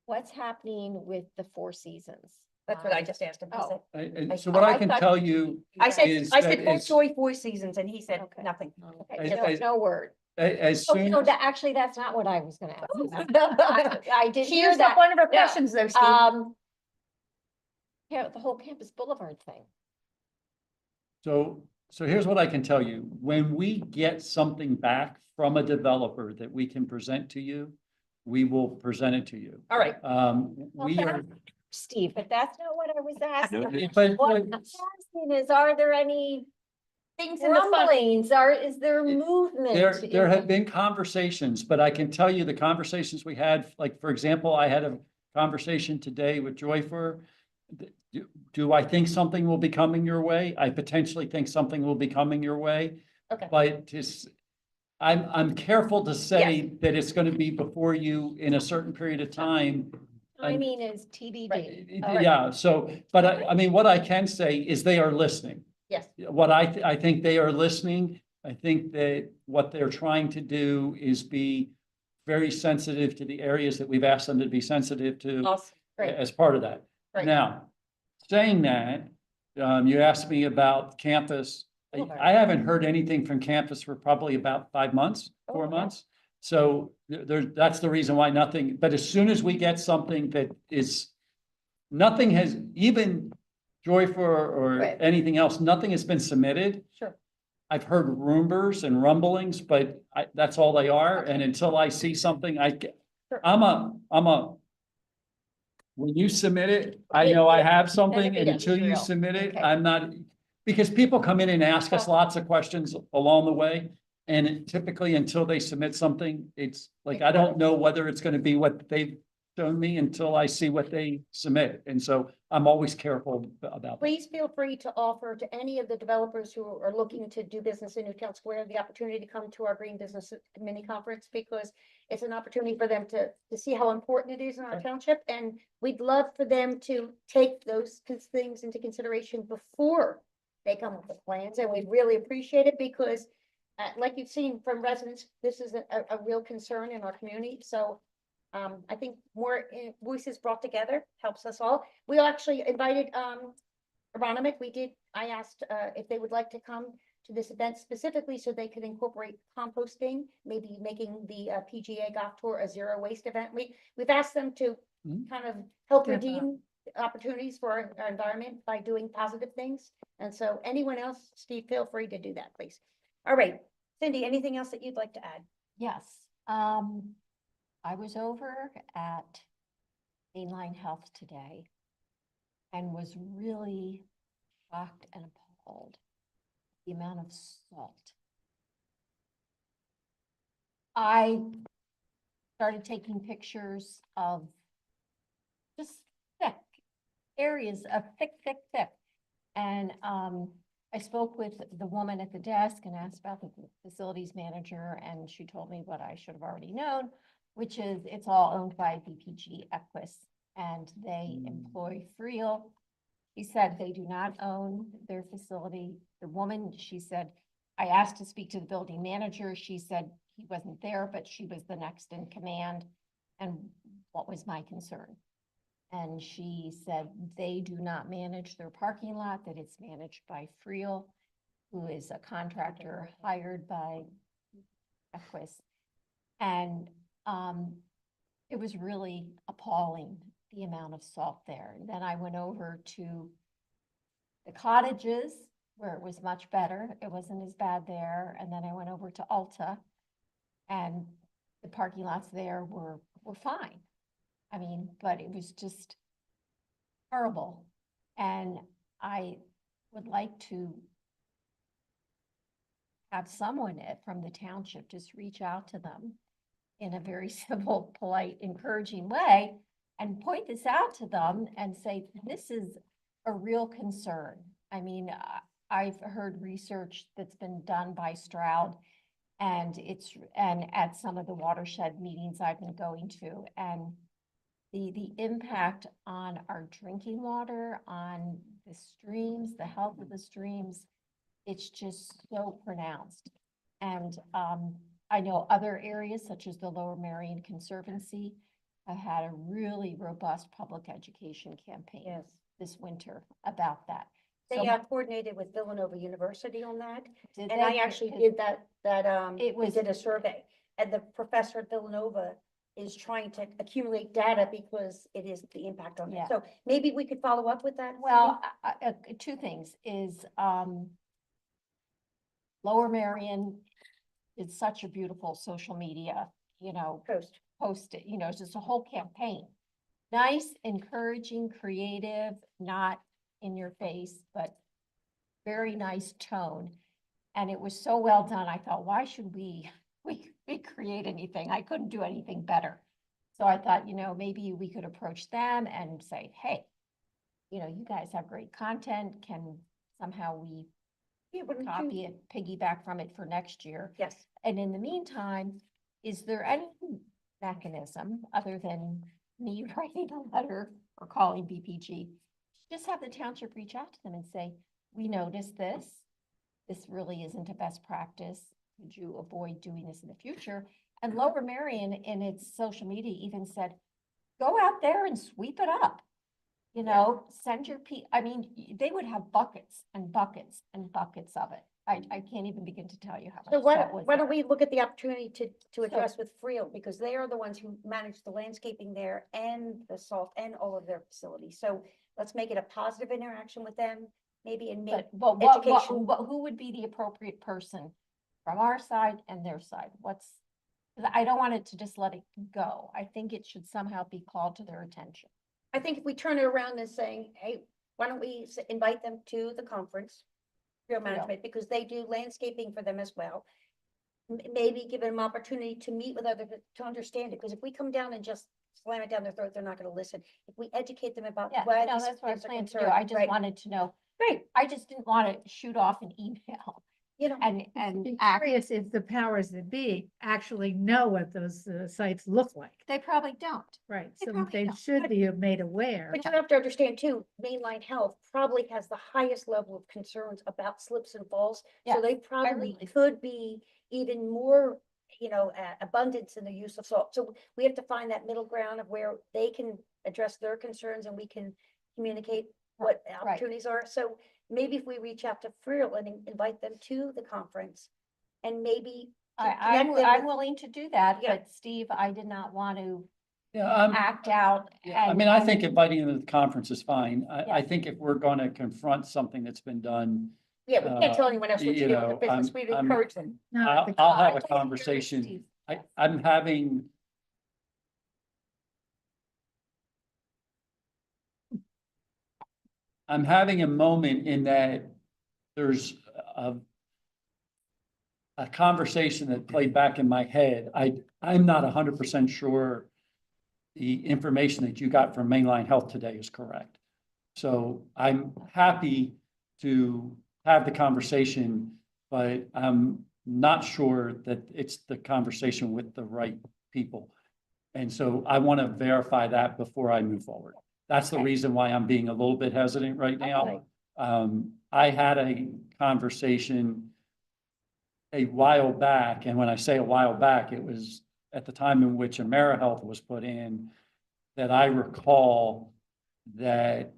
[SPEAKER 4] what's happening with the Four Seasons?
[SPEAKER 1] That's what I just asked him. He
[SPEAKER 4] Oh.
[SPEAKER 1] said-
[SPEAKER 3] And so what I can
[SPEAKER 4] thought-
[SPEAKER 3] tell you,
[SPEAKER 1] I said,
[SPEAKER 3] is
[SPEAKER 1] I
[SPEAKER 3] that
[SPEAKER 1] said, Fort
[SPEAKER 3] it's-
[SPEAKER 1] Joy Four Seasons, and he said
[SPEAKER 4] Okay.
[SPEAKER 1] nothing.
[SPEAKER 4] Okay,
[SPEAKER 3] I-
[SPEAKER 4] no word.
[SPEAKER 3] as
[SPEAKER 4] Oh,
[SPEAKER 3] soon,
[SPEAKER 4] no, actually, that's not what I was gonna ask. I did
[SPEAKER 1] She
[SPEAKER 4] hear
[SPEAKER 1] used up
[SPEAKER 4] that.
[SPEAKER 1] one of her
[SPEAKER 4] No,
[SPEAKER 1] questions though, Steve.
[SPEAKER 4] Yeah, the whole Campus Boulevard thing.
[SPEAKER 3] so here's what I can tell you. When we get something back from a developer that we can present to you, we will present it to you.
[SPEAKER 1] All right.
[SPEAKER 3] We are,
[SPEAKER 4] Steve, but that's not what I was asking.
[SPEAKER 3] but
[SPEAKER 4] What I'm asking is, are there any
[SPEAKER 1] Things in the fund.
[SPEAKER 4] rumblings? Is there movement?
[SPEAKER 3] there
[SPEAKER 4] in-
[SPEAKER 3] have been conversations, but I can tell you the conversations we had, like, for example, I had a conversation today with Joyfer. Do I think something will be coming your way? I potentially think something will be coming your way,
[SPEAKER 1] Okay,
[SPEAKER 3] but just, I'm careful to say that it's going to be before you in a certain period of time.
[SPEAKER 4] Timing is TBD.
[SPEAKER 1] All right.
[SPEAKER 3] Yeah, so, but I mean, what I can say is they are listening.
[SPEAKER 1] yes,
[SPEAKER 3] What I think they are listening. I think that what they're trying to do is be very sensitive to the areas that we've asked them to be sensitive to
[SPEAKER 1] awesome, great,
[SPEAKER 3] as part of that.
[SPEAKER 1] Right.
[SPEAKER 3] Now, saying that, you asked me about campus.
[SPEAKER 1] Oh,
[SPEAKER 3] I haven't heard anything from campus for probably about 5 months,
[SPEAKER 1] Oh,
[SPEAKER 3] 4
[SPEAKER 1] okay.
[SPEAKER 3] months. So that's the reason why nothing, but as soon as we get something that is, nothing has, even Joy or
[SPEAKER 1] Right.
[SPEAKER 3] anything else, nothing has been submitted.
[SPEAKER 1] Sure.
[SPEAKER 3] I've heard rumors and rumblings, but that's all they are.
[SPEAKER 1] Okay.
[SPEAKER 3] And until I see something,
[SPEAKER 1] Sure.
[SPEAKER 3] I'm a, when you submit it, I know I have something, and
[SPEAKER 1] Yeah.
[SPEAKER 3] until you
[SPEAKER 4] Real.
[SPEAKER 3] submit it,
[SPEAKER 1] Okay.
[SPEAKER 3] I'm not, because people come in and ask us lots of questions along the way. And typically, until they submit something, it's like, I don't know whether it's gonna be what they've shown me until I see what they submit. And so I'm always careful about that.
[SPEAKER 1] Please feel free to offer to any of the developers who are looking to do business in Newtown Square, the opportunity to come to our Green Business Mini Conference, because it's an opportunity for them to see how important it is in our township. And we'd love for them to take those things into consideration before they come up with plans. And we'd really appreciate it because like you've seen from residents, this is a real concern in our community. So I think more voices brought together helps us all. We actually invited Agronomic. I asked if they would like to come to this event specifically so they could incorporate composting, maybe making the PGA golf tour a zero waste event. We've asked them to
[SPEAKER 3] Mhm.
[SPEAKER 1] kind of help
[SPEAKER 5] Step up.
[SPEAKER 1] redeem opportunities for our environment by doing positive things. And so anyone else, Steve, feel free to do that, please. All right, Cindy, anything else that you'd like to add?
[SPEAKER 4] Yes, I was over at Mainline Health today and was really shocked and appalled the amount of salt. I started taking pictures of just thick areas of thick. And I spoke with the woman at the desk and asked about the facilities manager, and she told me what I should have already known, which is it's all owned by BPG Equus, and they employ Friel. He said they do not own their facility. The woman, she said, I asked to speak to the building manager. She said he wasn't there, but she was the next in command. And what was my concern? And she said they do not manage their parking lot, that it's managed by Friel, who is a contractor hired by Equus. And it was really appalling, the amount of salt there. And then I went over to the cottages where it was much better. It wasn't as bad there. And then I went over to Alta, and the parking lots there were fine. I mean, but it was just horrible. And I would like to have someone from the township just reach out to them in a very civil, polite, encouraging way and point this out to them and say, this is a real concern. I mean, I've heard research that's been done by Stroud, and at some of the Watershed meetings I've been going to, and the impact on our drinking water, on the streams, the health of the streams, it's just so pronounced. And I know other areas such as the Lower Merion Conservancy have had a really robust public education campaign
[SPEAKER 1] Yes.
[SPEAKER 4] this winter about that.
[SPEAKER 1] They
[SPEAKER 4] So
[SPEAKER 1] coordinated with Villanova University on that.
[SPEAKER 4] did
[SPEAKER 1] And
[SPEAKER 4] they-
[SPEAKER 1] I actually did
[SPEAKER 4] It
[SPEAKER 1] we
[SPEAKER 4] was-
[SPEAKER 1] did a survey, and the professor at Villanova is trying to accumulate data because it is the impact on it.
[SPEAKER 4] Yeah.
[SPEAKER 1] So maybe we could follow up with that.
[SPEAKER 4] Well, two things is, Lower Merion is such a beautiful social media,
[SPEAKER 1] Post.
[SPEAKER 4] post it, it's just a whole campaign. Nice, encouraging, creative, not in your face, but very nice tone. And it was so well done. I thought, why should we create anything? I couldn't do anything better. So I thought, maybe we could approach them and say, hey, you guys have great content. Can somehow we
[SPEAKER 1] Yeah, wouldn't you-
[SPEAKER 4] copy it, piggyback from it for next year?
[SPEAKER 1] Yes.
[SPEAKER 4] And in the meantime, is there any mechanism other than me writing a letter or calling BPG? Just have the township reach out to them and say, we noticed this. This really isn't a best practice. Could you avoid doing this in the future? And Lower Merion in its social media even said, go out there and sweep it up. Send your I mean, they would have buckets and buckets and buckets of it. I can't even begin to tell you how
[SPEAKER 1] So
[SPEAKER 4] much that was.
[SPEAKER 1] why don't
[SPEAKER 4] there.
[SPEAKER 1] we look at the opportunity to address with Freel, because they are the ones who manage the landscaping there and the salt and all of their facilities. So let's make it a positive interaction with them, maybe in make
[SPEAKER 4] But
[SPEAKER 1] education.
[SPEAKER 4] who would be the appropriate person from our side and their side? 'Cause I don't want it to just let it go. I think it should somehow be called to their attention.
[SPEAKER 1] I think if we turn it around and saying, hey, why don't we invite them to the conference? Real management, because they do landscaping for them as well. Maybe give them opportunity to meet with other, to understand it, because if we come down and just slam it down their throat, they're not gonna listen. If we educate them about
[SPEAKER 4] Yeah,
[SPEAKER 1] why
[SPEAKER 4] no,
[SPEAKER 1] these
[SPEAKER 4] that's what I
[SPEAKER 1] things are
[SPEAKER 4] plan to do.
[SPEAKER 1] concerned,
[SPEAKER 4] I just
[SPEAKER 1] right,
[SPEAKER 4] wanted to know.
[SPEAKER 1] right,
[SPEAKER 4] I just didn't want to shoot off an email
[SPEAKER 1] you know.
[SPEAKER 4] and
[SPEAKER 5] Be
[SPEAKER 4] act.
[SPEAKER 5] curious if the powers that be actually know what those sites look like.
[SPEAKER 4] They probably don't.
[SPEAKER 5] Right,
[SPEAKER 4] They
[SPEAKER 5] so
[SPEAKER 4] probably
[SPEAKER 5] they
[SPEAKER 4] don't.
[SPEAKER 5] should be made aware.
[SPEAKER 1] But you have to understand too, Mainline Health probably has the highest level of concerns about slips and falls.
[SPEAKER 4] Yeah,
[SPEAKER 1] So they probably
[SPEAKER 4] really-
[SPEAKER 1] could be even more, abundance in the use of salt. So we have to find that middle ground of where they can address their concerns and we can communicate what
[SPEAKER 4] Right.
[SPEAKER 1] opportunities are. So maybe if we reach out to Freel and invite them to the conference and maybe connect them
[SPEAKER 4] I'm
[SPEAKER 1] with-
[SPEAKER 4] willing to do that,
[SPEAKER 1] Yeah.
[SPEAKER 4] but Steve, I did not want to
[SPEAKER 3] Yeah,
[SPEAKER 4] act out.
[SPEAKER 3] I mean, I think
[SPEAKER 4] and-
[SPEAKER 3] inviting them to the conference is fine. I
[SPEAKER 4] Yeah.
[SPEAKER 3] think if we're gonna confront something that's been done,
[SPEAKER 1] yeah, we can't tell anyone else what to
[SPEAKER 3] you
[SPEAKER 1] do with the
[SPEAKER 3] know,
[SPEAKER 1] business. We'd
[SPEAKER 3] I'm-
[SPEAKER 1] encourage them.
[SPEAKER 5] Not at the
[SPEAKER 3] I'll have
[SPEAKER 5] con-
[SPEAKER 3] a conversation.
[SPEAKER 4] Steve,
[SPEAKER 3] I'm having. I'm having a moment in that there's a conversation that played back in my head. I'm not 100% sure the information that you got from Mainline Health today is correct. So I'm happy to have the conversation, but I'm not sure that it's the conversation with the right people. And so I want to verify that before I move forward. That's the
[SPEAKER 4] Okay.
[SPEAKER 3] reason why I'm being a little bit hesitant right now. I had a conversation a while back, and when I say a while back, it was at the time in which AmeriHealth was put in, that I recall that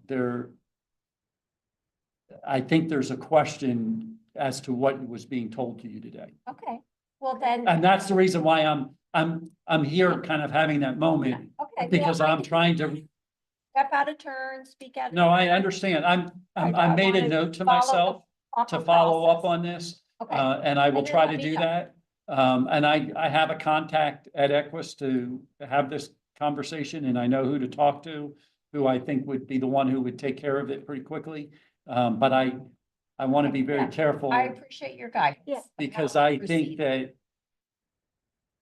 [SPEAKER 3] I think there's a question as to what was being told to you today.
[SPEAKER 4] Okay, well then.
[SPEAKER 3] And that's the reason why I'm here kind of having that moment,
[SPEAKER 4] Okay.
[SPEAKER 3] because
[SPEAKER 4] well, I
[SPEAKER 3] I'm
[SPEAKER 4] can
[SPEAKER 3] trying to,
[SPEAKER 4] Step out of turn, speak out. of
[SPEAKER 3] no, I
[SPEAKER 4] turn,
[SPEAKER 3] understand.
[SPEAKER 4] I
[SPEAKER 3] I made a
[SPEAKER 4] wanna
[SPEAKER 3] note to
[SPEAKER 4] follow the
[SPEAKER 3] myself
[SPEAKER 4] proper
[SPEAKER 3] to follow up
[SPEAKER 4] process.
[SPEAKER 3] on this.
[SPEAKER 4] Okay,
[SPEAKER 3] And I will
[SPEAKER 4] And then
[SPEAKER 3] try
[SPEAKER 4] let
[SPEAKER 3] to
[SPEAKER 4] me
[SPEAKER 3] do
[SPEAKER 4] know.
[SPEAKER 3] that. And I have a contact at Equus to have this conversation, and I know who to talk to, who I think would be the one who would take care of it pretty quickly. But I want to be very
[SPEAKER 4] Yeah.
[SPEAKER 3] careful,
[SPEAKER 4] I appreciate your guidance.
[SPEAKER 1] Yeah.
[SPEAKER 4] of how
[SPEAKER 3] because
[SPEAKER 4] to
[SPEAKER 3] I
[SPEAKER 4] proceed.
[SPEAKER 3] think that,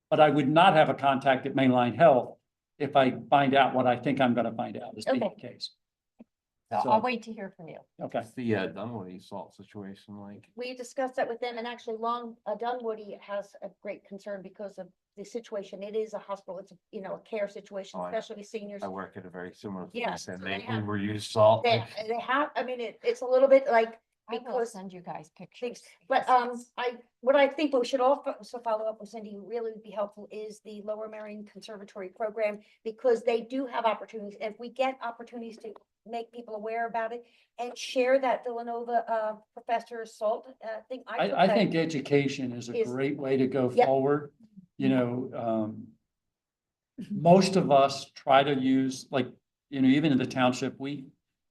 [SPEAKER 3] but I would not have a contact at Mainline Health if I find out what I think I'm going to find out is being the case.
[SPEAKER 4] So
[SPEAKER 3] so-
[SPEAKER 4] I'll wait to hear from you.
[SPEAKER 3] Okay.
[SPEAKER 6] What's the Dunwoody salt situation like?
[SPEAKER 1] We discussed that with them, and actually Dunwoody has a great concern because of the situation. It is a hospital, it's a care situation,
[SPEAKER 6] Oh,
[SPEAKER 1] especially with seniors.
[SPEAKER 6] I work at a very similar
[SPEAKER 1] Yeah,
[SPEAKER 6] place and
[SPEAKER 1] so
[SPEAKER 6] they
[SPEAKER 1] they have-
[SPEAKER 6] overuse salt.
[SPEAKER 1] They have, I mean, it's a little bit like,
[SPEAKER 4] I will
[SPEAKER 1] because
[SPEAKER 4] send you guys
[SPEAKER 1] things,
[SPEAKER 4] pictures.
[SPEAKER 1] but,
[SPEAKER 4] because
[SPEAKER 1] what I think we should also follow up with, Cindy, really would be helpful is the Lower Merion Conservatory Program, because they do have opportunities. If we get opportunities to make people aware about it and share that Villanova, Professor Salt, thing. took
[SPEAKER 3] I
[SPEAKER 1] that-
[SPEAKER 3] think education is a
[SPEAKER 1] is-
[SPEAKER 3] great way to go
[SPEAKER 1] Yep.
[SPEAKER 3] forward. You know, most of us try to use, like, even in the township,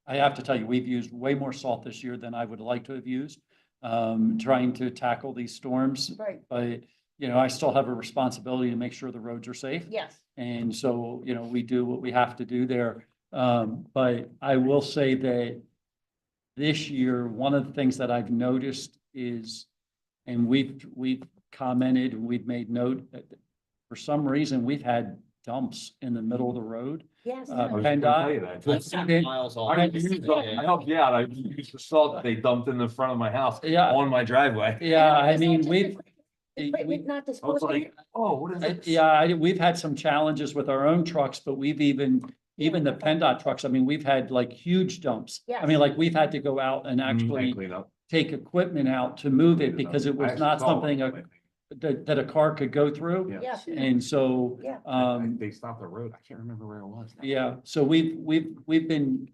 [SPEAKER 3] I have to tell you, we've used way more salt this year than I would like to have used, trying to tackle these storms.
[SPEAKER 1] Right,
[SPEAKER 3] But, I still have a responsibility to make sure the roads are safe.
[SPEAKER 1] yes.
[SPEAKER 3] And so, we do what we have to do there. But I will say that this year, one of the things that I've noticed is, and we've commented and we've made note that for some reason, we've had dumps in the middle of the road.
[SPEAKER 1] Yes.
[SPEAKER 3] Uh,
[SPEAKER 6] I was
[SPEAKER 3] PennDOT.
[SPEAKER 6] gonna tell you that.
[SPEAKER 3] That's
[SPEAKER 7] miles all.
[SPEAKER 6] I helped you out. I used the salt that they dumped in the front of my house
[SPEAKER 3] Yeah,
[SPEAKER 6] on my driveway.
[SPEAKER 3] yeah, I
[SPEAKER 1] It's not
[SPEAKER 3] mean,
[SPEAKER 1] just
[SPEAKER 3] we've,
[SPEAKER 1] equipment not
[SPEAKER 6] I was
[SPEAKER 1] disposed of.
[SPEAKER 6] like, oh, what is this?
[SPEAKER 3] yeah, we've had some challenges with our own trucks, but we've even the PennDOT trucks, I mean, we've had like huge dumps. I mean,
[SPEAKER 1] Yes.
[SPEAKER 3] like, we've had to go out and actually
[SPEAKER 6] Clean up.
[SPEAKER 3] take equipment out to move it because it
[SPEAKER 6] I
[SPEAKER 3] was
[SPEAKER 6] actually
[SPEAKER 3] not
[SPEAKER 6] saw
[SPEAKER 3] something
[SPEAKER 6] one.
[SPEAKER 3] that a car could go through.
[SPEAKER 6] Yeah.
[SPEAKER 1] Yes,
[SPEAKER 3] And so,
[SPEAKER 1] yeah.
[SPEAKER 6] They stopped the road. I can't remember where it was. now.
[SPEAKER 3] yeah, so we've been,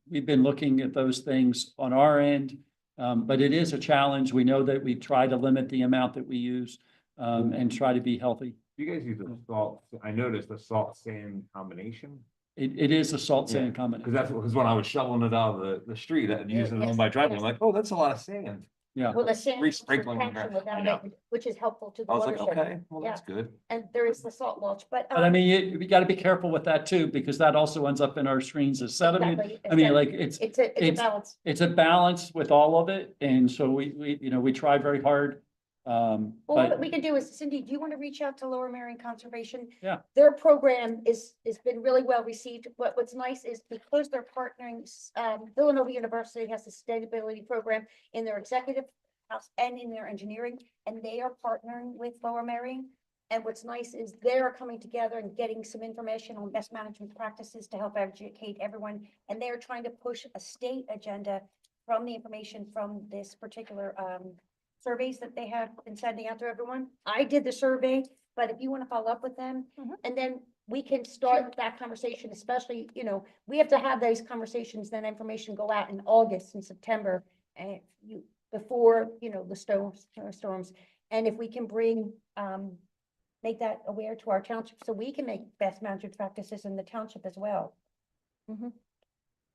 [SPEAKER 3] we've been looking at those things on our end. But it is a challenge. We know that we try to limit the amount that we use, and try to be healthy.
[SPEAKER 6] You guys use the salt, I noticed the salt sand combination,
[SPEAKER 3] It is a salt sand
[SPEAKER 6] because
[SPEAKER 3] combination.
[SPEAKER 6] that's because when I was shoveling it out of the street and using it
[SPEAKER 1] Yes,
[SPEAKER 6] on my driveway,
[SPEAKER 1] yes.
[SPEAKER 6] I'm like, oh, that's a lot of sand.
[SPEAKER 3] Yeah.
[SPEAKER 1] Well, the sand.
[SPEAKER 6] Free
[SPEAKER 1] comes from
[SPEAKER 6] sprinkling on
[SPEAKER 1] Township
[SPEAKER 6] that. I
[SPEAKER 1] without
[SPEAKER 6] know.
[SPEAKER 1] it, which is helpful to the
[SPEAKER 6] I was like,
[SPEAKER 1] watershed.
[SPEAKER 6] okay, well,
[SPEAKER 1] Yeah.
[SPEAKER 6] that's good.
[SPEAKER 1] And there is the salt mulch, but.
[SPEAKER 3] But I mean, we gotta be careful with that too, because that also ends up in our streams as sediment.
[SPEAKER 1] Exactly,
[SPEAKER 3] I mean,
[SPEAKER 1] exactly.
[SPEAKER 3] like, it's
[SPEAKER 1] It's a
[SPEAKER 3] it's-
[SPEAKER 1] balance.
[SPEAKER 3] it's a balance with all of it, and so we try very hard.
[SPEAKER 1] Well, what
[SPEAKER 3] But
[SPEAKER 1] we can do is, Cindy, do you want to reach out to Lower Merion Conservation?
[SPEAKER 3] Yeah.
[SPEAKER 1] Their program has been really well received. What's nice is because they're partnering, Villanova University has a sustainability program in their executive house and in their engineering, and they are partnering with Lower Merion. And what's nice is they're coming together and getting some information on best management practices to help educate everyone. And they're trying to push a state agenda from the information from this particular, surveys that they have been sending out to everyone. I did the survey, but if you want to follow up with them,
[SPEAKER 4] Mhm.
[SPEAKER 1] and then we can start that conversation, especially, we have to have those conversations, then information go out in August and September, and before, the storms. And if we can make that aware to our township, so we can make best management practices in the township as well.
[SPEAKER 4] Do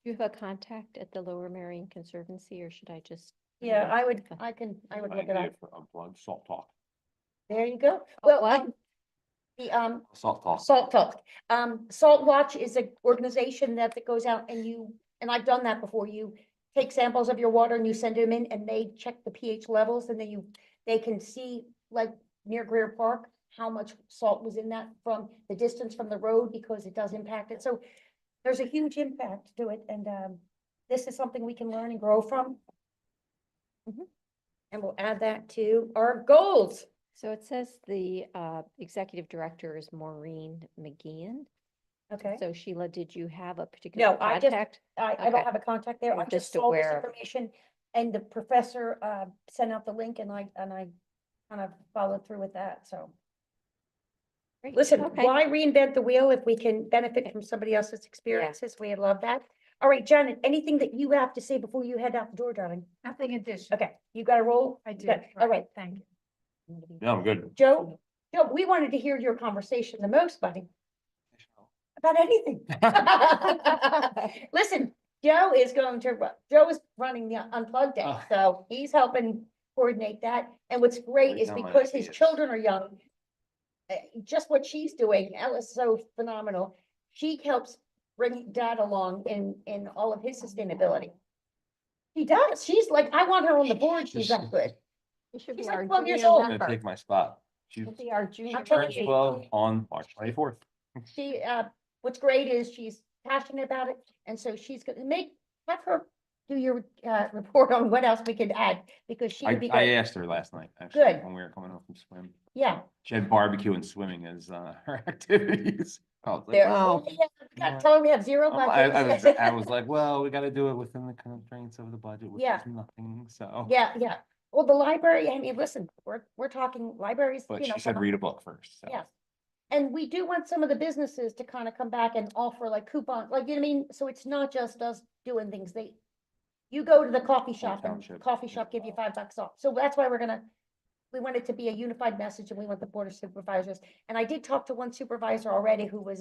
[SPEAKER 4] you have a contact at the Lower Merion Conservancy, or should I just?
[SPEAKER 1] Yeah, I would look it up.
[SPEAKER 6] Unplug, salt talk,
[SPEAKER 1] There you go.
[SPEAKER 4] Oh,
[SPEAKER 1] Well,
[SPEAKER 4] what?
[SPEAKER 1] the,
[SPEAKER 6] salt talk.
[SPEAKER 1] Salt Talk. Salt Watch is an organization that goes out and I've done that before. You take samples of your water and you send them in and they check the pH levels and then they can see, like near Greer Park, how much salt was in that from the distance from the road, because it does impact it. So there's a huge impact to it, and this is something we can learn and grow from. And we'll add that to our goals.
[SPEAKER 4] So it says the executive director is Maureen McGeehan.
[SPEAKER 1] Okay.
[SPEAKER 4] So Sheila, did you have a particular
[SPEAKER 1] No, I just-
[SPEAKER 4] contact?
[SPEAKER 1] I don't
[SPEAKER 4] Okay.
[SPEAKER 1] have a contact there. I
[SPEAKER 4] I'm
[SPEAKER 1] just
[SPEAKER 4] just
[SPEAKER 1] saw this
[SPEAKER 4] aware of-
[SPEAKER 1] information and the professor sent out the link and I kind of followed through with that, so.
[SPEAKER 4] Great.
[SPEAKER 1] Listen,
[SPEAKER 4] Okay.
[SPEAKER 1] why reinvent the wheel if we can benefit from somebody else's experiences? We love that. All right, Janet, anything that you have to say before you head out the door, darling?
[SPEAKER 5] Nothing additional.
[SPEAKER 1] Okay, you got a roll?
[SPEAKER 5] I do.
[SPEAKER 1] Good. All right,
[SPEAKER 5] Thank you.
[SPEAKER 6] Yeah, I'm good.
[SPEAKER 1] Joe, we wanted to hear your conversation the most, buddy, about anything. Listen, Joe is running the Unplug Day,
[SPEAKER 6] Oh.
[SPEAKER 1] so he's helping coordinate that. And what's great is
[SPEAKER 6] Right down my
[SPEAKER 1] because his
[SPEAKER 6] ideas.
[SPEAKER 1] children are young, just what she's doing, Ella's so phenomenal. She helps bring dad along in all of his sustainability. He does. She's like, I want her on the board. She's that good.
[SPEAKER 4] You should
[SPEAKER 1] She's
[SPEAKER 4] be
[SPEAKER 1] like
[SPEAKER 4] our
[SPEAKER 1] 12 years
[SPEAKER 4] junior
[SPEAKER 1] old.
[SPEAKER 6] I'm gonna
[SPEAKER 4] member.
[SPEAKER 6] take my spot. She
[SPEAKER 4] Should be our junior.
[SPEAKER 1] I'm telling
[SPEAKER 6] turns
[SPEAKER 1] you.
[SPEAKER 6] 12 on March 24th.
[SPEAKER 1] She, what's great is she's passionate about it, and so she's gonna have her do your, report on what else we could add, because she would be
[SPEAKER 6] I
[SPEAKER 1] great.
[SPEAKER 6] asked her last night, actually,
[SPEAKER 1] Good.
[SPEAKER 6] when we were coming home from swim.
[SPEAKER 1] Yeah,
[SPEAKER 6] She had barbecue and swimming as her activities. I was like,
[SPEAKER 1] there,
[SPEAKER 6] well,
[SPEAKER 1] tell me we have zero budget.
[SPEAKER 6] I was like, well, we gotta do it within the constraints of the budget, which
[SPEAKER 1] Yeah.
[SPEAKER 6] is nothing, so.
[SPEAKER 1] Yeah. Well, the library, I mean, listen, we're talking libraries,
[SPEAKER 6] But she said read a book first, so.
[SPEAKER 1] Yes. And we do want some of the businesses to kind of come back and offer like coupon, like, you know what I mean? So it's not just us doing things. You go to the coffee shop and
[SPEAKER 6] Township.
[SPEAKER 1] coffee shop give you $5 off. So that's why we want it to be a unified message, and we want the board of supervisors. And I did talk to one supervisor already who was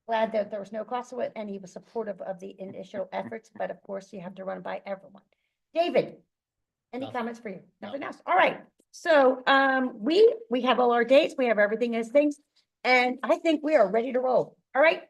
[SPEAKER 1] glad that there was no cost to it, and he was supportive of the initial efforts, but of course you have to run by everyone. David, any
[SPEAKER 2] Nothing.
[SPEAKER 1] comments for you?
[SPEAKER 2] No.
[SPEAKER 1] Nothing else? All right. So, we have all our dates, we have everything as things, and I think we are ready to roll. All right,